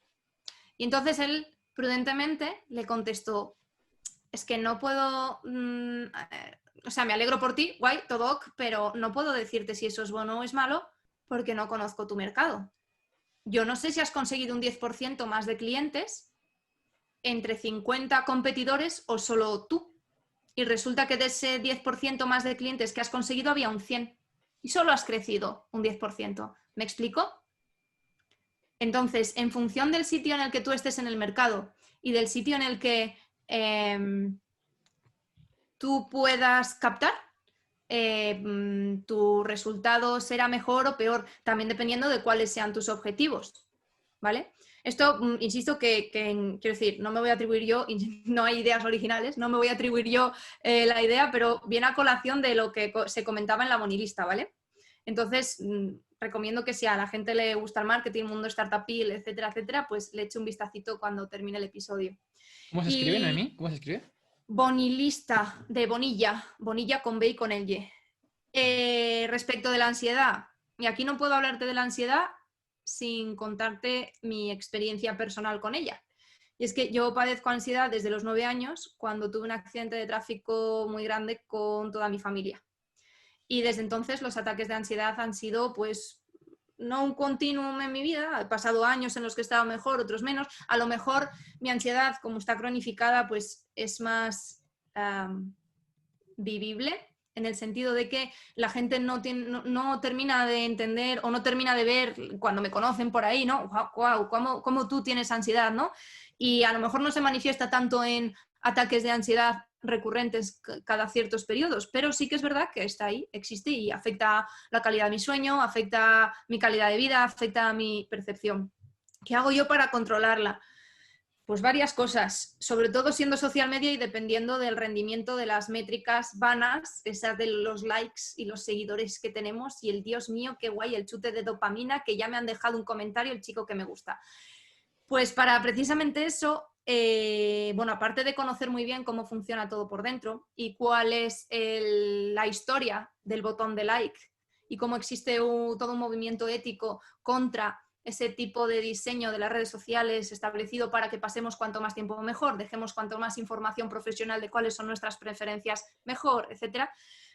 Y entonces él prudentemente le contestó, es que no puedo, o sea, me alegro por ti, guay, todo ok, pero no puedo decirte si eso es bueno o es malo porque no conozco tu mercado. Yo no sé si has conseguido un 10% más de clientes entre 50 competidores o solo tú. Y resulta que de ese 10% más de clientes que has conseguido había un 100. y solo has crecido un 10%. ¿Me explico? Entonces, en función del sitio en el que tú estés en el mercado y del sitio en el que tú puedas captar, tu resultado será mejor o peor, también dependiendo de cuáles sean tus objetivos, ¿vale? Esto, insisto, quiero decir, no me voy a atribuir yo, no hay ideas originales, no me voy a atribuir yo la idea, pero viene a colación de lo que se comentaba en la monilista, ¿vale? Entonces, recomiendo que si a la gente le gusta el marketing, mundo startupil, etcétera, etcétera, pues le eche un vistacito cuando termine el episodio. ¿Cómo se escribe, Noemí? ¿Cómo se escribe? Bonilista, de Bonilla, Bonilla con B y con el Y. Respecto de la ansiedad, y aquí no puedo hablarte de la ansiedad sin contarte mi experiencia personal con ella. Y es que yo padezco ansiedad desde los 9 años, cuando tuve un accidente de tráfico muy grande con toda mi familia. Y desde entonces los ataques de ansiedad han sido, pues, no un continuum en mi vida. He pasado años en los que he estado mejor, otros menos. A lo mejor mi ansiedad, como está cronificada, pues es más vivible, en el sentido de que la gente no termina de entender o no termina de ver cuando me conocen por ahí, ¿no? Wow, ¿cómo tú tienes ansiedad, ¿no? Y a lo mejor no se manifiesta tanto en ataques de ansiedad recurrentes cada ciertos periodos, pero sí que es verdad que está ahí, existe y afecta la calidad de mi sueño, afecta mi calidad de vida, afecta mi percepción. ¿Qué hago yo para controlarla? Pues varias cosas, sobre todo siendo social media y dependiendo del rendimiento de las métricas vanas, esas de los likes y los seguidores que tenemos y el Dios mío, qué guay, el chute de dopamina, que ya me han dejado un comentario el chico que me gusta. Pues para precisamente eso, bueno, aparte de conocer muy bien cómo funciona todo por dentro y cuál es la historia del botón de like y cómo existe todo un movimiento ético contra ese tipo de diseño de las redes sociales establecido para que pasemos cuanto más tiempo mejor, dejemos cuanto más información profesional de cuáles son nuestras preferencias mejor, etcétera.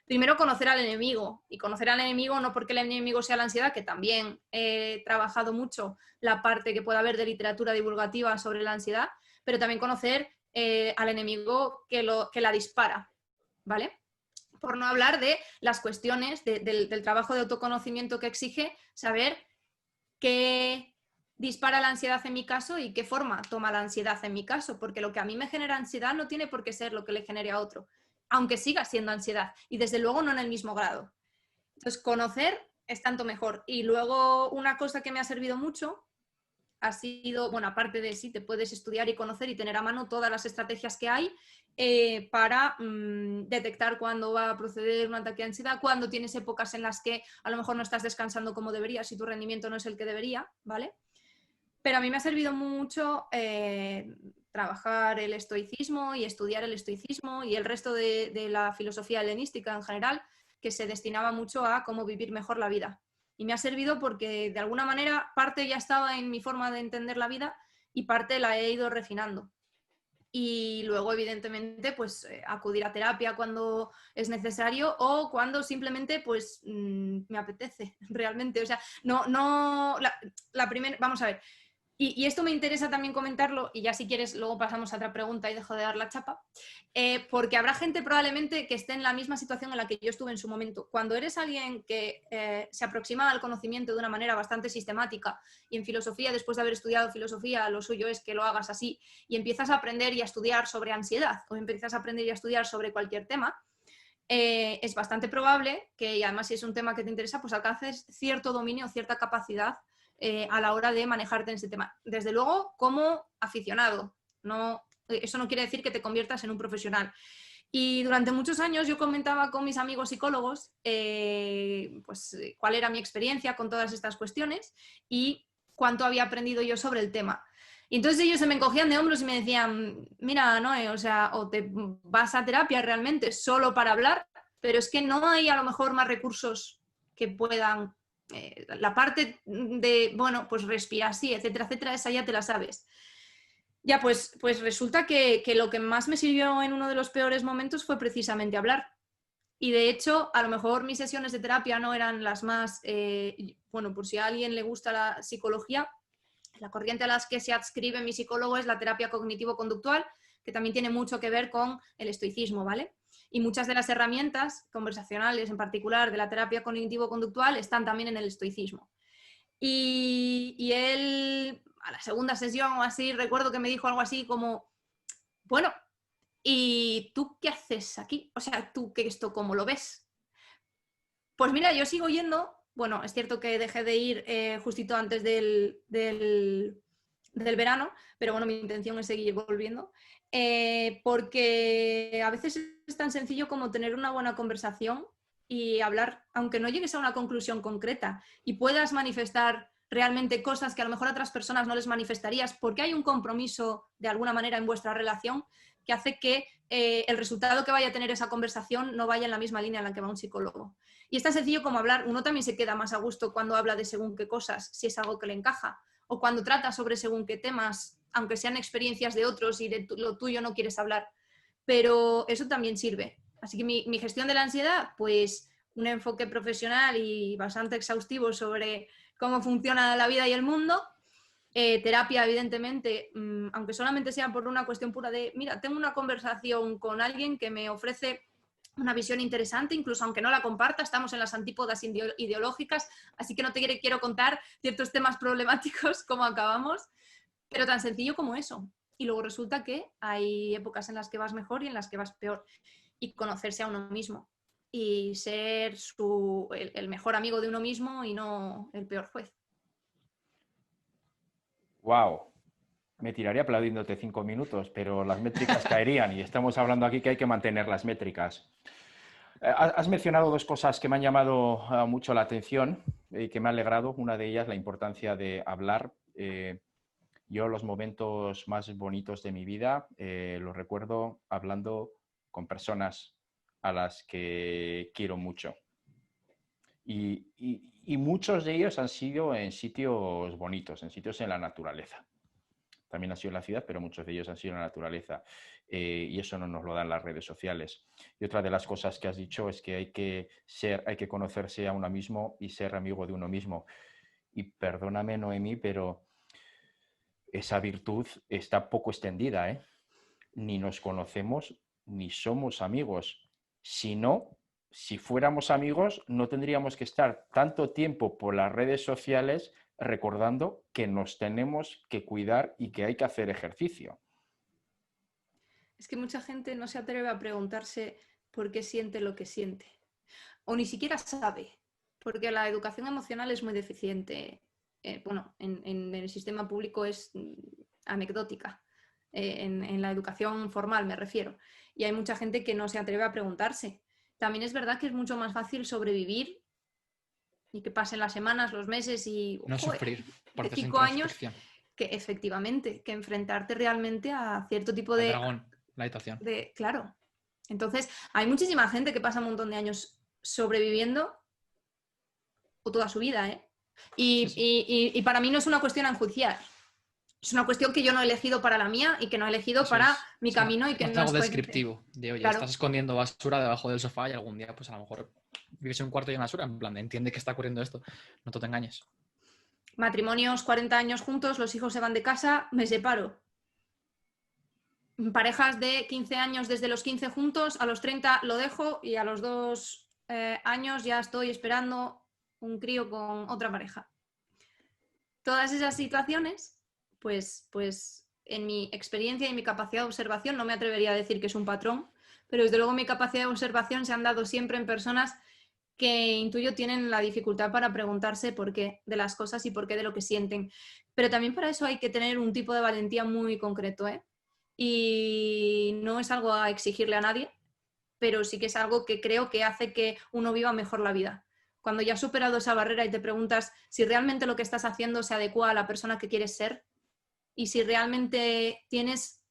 Primero, conocer al enemigo, y conocer al enemigo no porque el enemigo sea la ansiedad, que también he trabajado mucho la parte que pueda haber de literatura divulgativa sobre la ansiedad, pero también conocer al enemigo que la dispara, ¿vale? Por no hablar de las cuestiones del trabajo de autoconocimiento que exige saber qué dispara la ansiedad en mi caso y qué forma toma la ansiedad en mi caso, porque lo que a mí me genera ansiedad no tiene por qué ser lo que le genere a otro, aunque siga siendo ansiedad, y desde luego no en el mismo grado. Entonces, conocer es tanto mejor. Y luego una cosa que me ha servido mucho ha sido, bueno, aparte de sí, te puedes estudiar y conocer y tener a mano todas las estrategias que hay para detectar cuándo va a proceder un ataque de ansiedad, cuándo tienes épocas en las que a lo mejor no estás descansando como deberías y tu rendimiento no es el que debería, ¿vale? Pero a mí me ha servido mucho trabajar el estoicismo y estudiar el estoicismo y el resto de la filosofía helenística en general, que se destinaba mucho a cómo vivir mejor la vida. Y me ha servido porque de alguna manera parte ya estaba en mi forma de entender la vida y parte la he ido refinando. Y luego, evidentemente, pues acudir a terapia cuando es necesario o cuando simplemente pues me apetece realmente. O sea, la primera, vamos a ver. Y esto me interesa también comentarlo, y ya si quieres luego pasamos a otra pregunta y dejo de dar la chapa, porque habrá gente probablemente que esté en la misma situación en la que yo estuve en su momento. Cuando eres alguien que se aproxima al conocimiento de una manera bastante sistemática, y en filosofía, después de haber estudiado filosofía, lo suyo es que lo hagas así, y empiezas a aprender y a estudiar sobre ansiedad, o empiezas a aprender y a estudiar sobre cualquier tema, es bastante probable que, y además si es un tema que te interesa, pues alcances cierto dominio, cierta capacidad a la hora de manejarte en ese tema. Desde luego, como aficionado, eso no quiere decir que te conviertas en un profesional. Y durante muchos años yo comentaba con mis amigos psicólogos cuál era mi experiencia con todas estas cuestiones y cuánto había aprendido yo sobre el tema. Y entonces ellos se me encogían de hombros y me decían, mira, Noé, o sea, o te vas a terapia realmente solo para hablar, pero es que no hay a lo mejor más recursos que puedan la parte de, bueno, pues respira así, etcétera, etcétera, esa ya te la sabes. Ya, pues resulta que lo que más me sirvió en uno de los peores momentos fue precisamente hablar. Y de hecho, a lo mejor mis sesiones de terapia no eran las más, bueno, por si a alguien le gusta la psicología, la corriente a las que se adscribe mi psicólogo es la terapia cognitivo-conductual, que también tiene mucho que ver con el estoicismo, ¿vale? Y muchas de las herramientas conversacionales, en particular de la terapia cognitivo-conductual, están también en el estoicismo. Y él, a la segunda sesión o así, recuerdo que me dijo algo así como, bueno, ¿y tú qué haces aquí? O sea, ¿tú qué esto cómo lo ves? Pues mira, yo sigo yendo. Bueno, es cierto que dejé de ir justito antes del verano, pero bueno, mi intención es seguir volviendo, porque a veces es tan sencillo como tener una buena conversación y hablar, aunque no llegues a una conclusión concreta y puedas manifestar realmente cosas que a lo mejor a otras personas no les manifestarías, porque hay un compromiso de alguna manera en vuestra relación que hace que el resultado que vaya a tener esa conversación no vaya en la misma línea en la que va un psicólogo. Y es tan sencillo como hablar. Uno también se queda más a gusto cuando habla de según qué cosas, si es algo que le encaja, o cuando trata sobre según qué temas, aunque sean experiencias de otros y de lo tuyo no quieres hablar. Pero eso también sirve. Así que mi gestión de la ansiedad, pues un enfoque profesional y bastante exhaustivo sobre cómo funciona la vida y el mundo. Terapia, evidentemente, aunque solamente sea por una cuestión pura de, mira, tengo una conversación con alguien que me ofrece una visión interesante, incluso aunque no la comparta, estamos en las antípodas ideológicas, así que no te quiero contar ciertos temas problemáticos como acabamos, pero tan sencillo como eso. Y luego resulta que hay épocas en las que vas mejor y en las que vas peor. Y conocerse a uno mismo y ser el mejor amigo de uno mismo y no el peor juez. ¡Wow! Me tiraría aplaudiéndote 5 minutos, pero las métricas caerían y estamos hablando aquí que hay que mantener las métricas. Has mencionado dos cosas que me han llamado mucho la atención y que me ha alegrado. Una de ellas, la importancia de hablar. Yo los momentos más bonitos de mi vida los recuerdo hablando con personas a las que quiero mucho. Y muchos de ellos han sido en sitios bonitos, en sitios en la naturaleza. También ha sido en la ciudad, pero muchos de ellos han sido en la naturaleza. Y eso no nos lo dan las redes sociales. Y otra de las cosas que has dicho es que hay que conocerse a uno mismo y ser amigo de uno mismo. Y perdóname, Noemí, pero esa virtud está poco extendida, ¿eh? Ni nos conocemos ni somos amigos. Si no, si fuéramos amigos, no tendríamos que estar tanto tiempo por las redes sociales recordando que nos tenemos que cuidar y que hay que hacer ejercicio. Es que mucha gente no se atreve a preguntarse por qué siente lo que siente. O ni siquiera sabe, porque la educación emocional es muy deficiente. Bueno, en el sistema público es anecdótica. En la educación formal me refiero. Y hay mucha gente que no se atreve a preguntarse. También es verdad que es mucho más fácil sobrevivir y que pasen las semanas, los meses y No sufrir de procesos de 5 años introspección. que efectivamente, que enfrentarte realmente a cierto tipo El dragón, la habitación. Claro. Entonces, hay muchísima gente que pasa un montón de años sobreviviendo o toda su vida, ¿eh? Y para mí no es una cuestión a enjuiciar. Es una cuestión que yo no he elegido para la mía y que no he elegido para mi camino y que es no algo estoy... descriptivo. De, oye, Claro. estás escondiendo basura debajo del sofá y algún día, pues a lo mejor vives en un cuarto lleno de basura. En plan, entiende que está ocurriendo esto. No te engañes. Matrimonios, 40 años juntos, los hijos se van de casa, me separo. Parejas de 15 años desde los 15 juntos, a los 30 lo dejo y a los 2 años ya estoy esperando un crío con otra pareja. Todas esas situaciones, pues en mi experiencia y mi capacidad de observación, no me atrevería a decir que es un patrón, pero desde luego mi capacidad de observación se han dado siempre en personas que intuyo tienen la dificultad para preguntarse por qué de las cosas y por qué de lo que sienten. Pero también para eso hay que tener un tipo de valentía muy concreto, ¿eh? Y no es algo a exigirle a nadie, pero sí que es algo que creo que hace que uno viva mejor la vida. Cuando ya has superado esa barrera y te preguntas si realmente lo que estás haciendo se adecua a la persona que quieres ser y si realmente tienes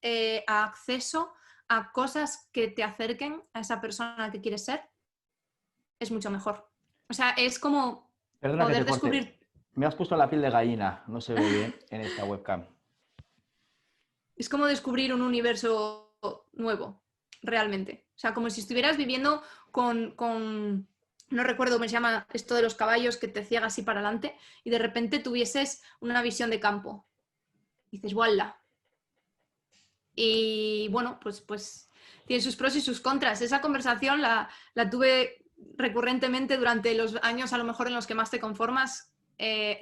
acceso a cosas que te acerquen a esa persona que quieres ser, es mucho mejor. O sea, es como Perdona que poder te corte. descubrir... Me has puesto la piel de gallina, no se ve bien en esta webcam. Es como descubrir un universo nuevo, realmente. O sea, como si estuvieras viviendo con... No recuerdo cómo se llama esto de los caballos que te ciega así para adelante y de repente tuvieses una visión de campo. Y dices, ¡wala! Y bueno, pues tiene sus pros y sus contras. Esa conversación la tuve recurrentemente durante los años a lo mejor en los que más te conformas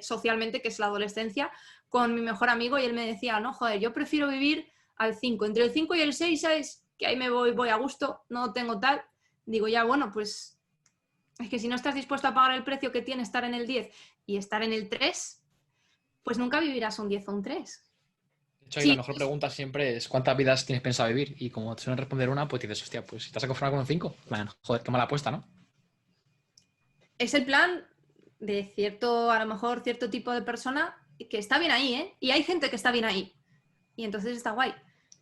socialmente, que es la adolescencia, con mi mejor amigo, y él me decía, no, joder, yo prefiero vivir al 5, entre el 5 y el 6, ¿sabes? Que ahí me voy a gusto, no tengo tal. Digo, ya, bueno, pues es que si no estás dispuesto a pagar el precio que tiene estar en el 10 y estar en el 3, pues nunca vivirás un 10 o un 3. De hecho, ahí la Sí, mejor pregunta siempre es ¿cuántas vidas tienes pensado vivir? Y como te suelen responder una, pues dices, hostia, pues si te vas a conformar con un 5, bueno, joder, qué mala apuesta, ¿no? es el plan de cierto, a lo mejor cierto tipo de persona que está bien ahí, ¿eh? Y hay gente que está bien ahí. Y entonces está guay.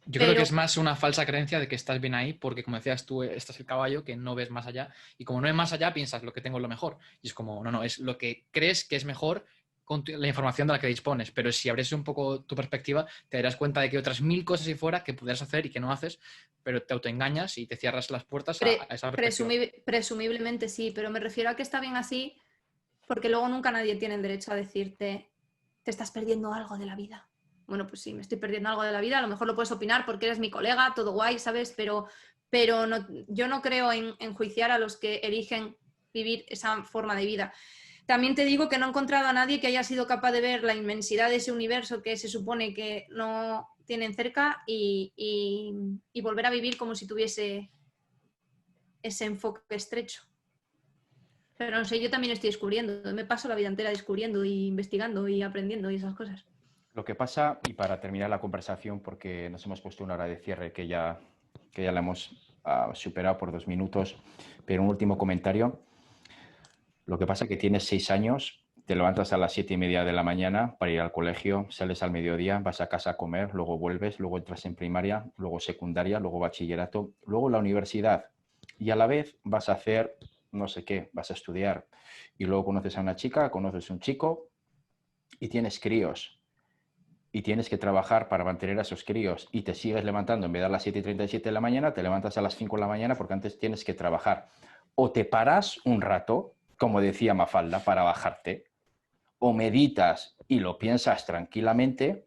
Yo creo que Pero es más una falsa creencia de que estás bien ahí, porque como decías tú, estás el caballo, que no ves más allá. Y como no ves más allá, piensas lo que tengo es lo mejor. Y es como, no, es lo que crees que es mejor con la información de la que dispones. Pero si abres un poco tu perspectiva, te darás cuenta de que hay otras 1000 cosas ahí fuera que pudieras hacer y que no haces, pero te autoengañas y te cierras las puertas a esa perspectiva. presumiblemente sí, pero me refiero a que está bien así porque luego nunca nadie tiene el derecho a decirte te estás perdiendo algo de la vida. Bueno, pues sí, me estoy perdiendo algo de la vida, a lo mejor lo puedes opinar porque eres mi colega, todo guay, ¿sabes? Pero no, yo no creo en enjuiciar a los que eligen vivir esa forma de vida. También te digo que no he encontrado a nadie que haya sido capaz de ver la inmensidad de ese universo que se supone que no tienen cerca y volver a vivir como si tuviese ese enfoque estrecho. Pero no sé, yo también estoy descubriendo, me paso la vida entera descubriendo y investigando y aprendiendo y esas cosas. Lo que pasa, y para terminar la conversación, porque nos hemos puesto una hora de cierre que ya la hemos superado por 2 minutos, pero un último comentario. Lo que pasa es que tienes 6 años, te levantas a las 7:30 de la mañana para ir al colegio, sales al mediodía, vas a casa a comer, luego vuelves, luego entras en primaria, luego secundaria, luego bachillerato, luego la universidad. Y a la vez vas a hacer no sé qué, vas a estudiar. Y luego conoces a una chica, conoces a un chico y tienes críos. Y tienes que trabajar para mantener a esos críos y te sigues levantando, en vez de a las 7:37 de la mañana, te levantas a las 5 de la mañana porque antes tienes que trabajar. O te paras un rato, como decía Mafalda, para bajarte, o meditas y lo piensas tranquilamente,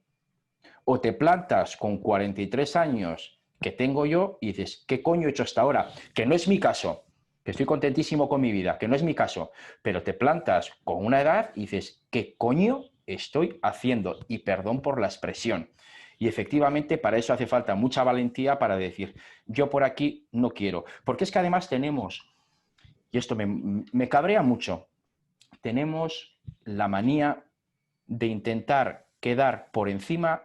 o te plantas con 43 años que tengo yo y dices, ¿qué coño he hecho hasta ahora? Que no es mi caso, que estoy contentísimo con mi vida, que no es mi caso, pero te plantas con una edad y dices, ¿qué coño estoy haciendo? Y perdón por la expresión. Y efectivamente para eso hace falta mucha valentía para decir, yo por aquí no quiero. Porque es que además tenemos, y esto me cabrea mucho, tenemos la manía de intentar quedar por encima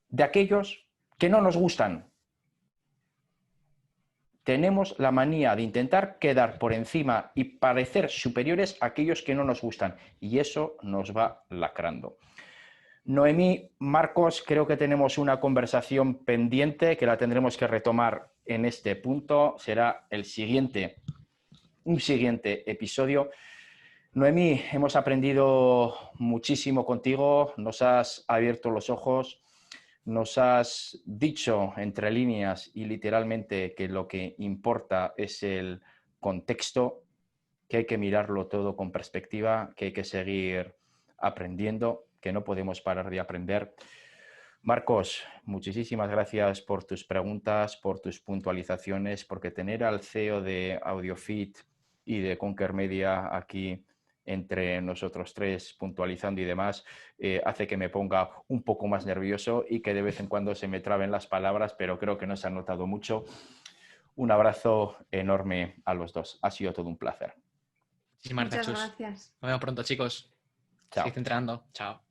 de aquellos que no nos gustan. Tenemos la manía de intentar quedar por encima y parecer superiores a aquellos que no nos gustan. Y eso nos va lacrando. Noemí, Marcos, creo que tenemos una conversación pendiente que la tendremos que retomar en este punto. Será un siguiente episodio. Noemí, hemos aprendido muchísimo contigo, nos has abierto los ojos, nos has dicho entre líneas y literalmente que lo que importa es el contexto, que hay que mirarlo todo con perspectiva, que hay que seguir aprendiendo, que no podemos parar de aprender. Marcos, muchísimas gracias por tus preguntas, por tus puntualizaciones, porque tener al CEO de AudioFit y de Conquer Media aquí entre nosotros tres puntualizando y demás, hace que me ponga un poco más nervioso y que de vez en cuando se me traben las palabras, pero creo que no se ha notado mucho. Un abrazo enorme a los dos. Ha sido todo un placer. Muchísimas Muchas gracias, Chus. gracias. Nos vemos pronto, chicos. Chao. Seguid entrenando. Chao.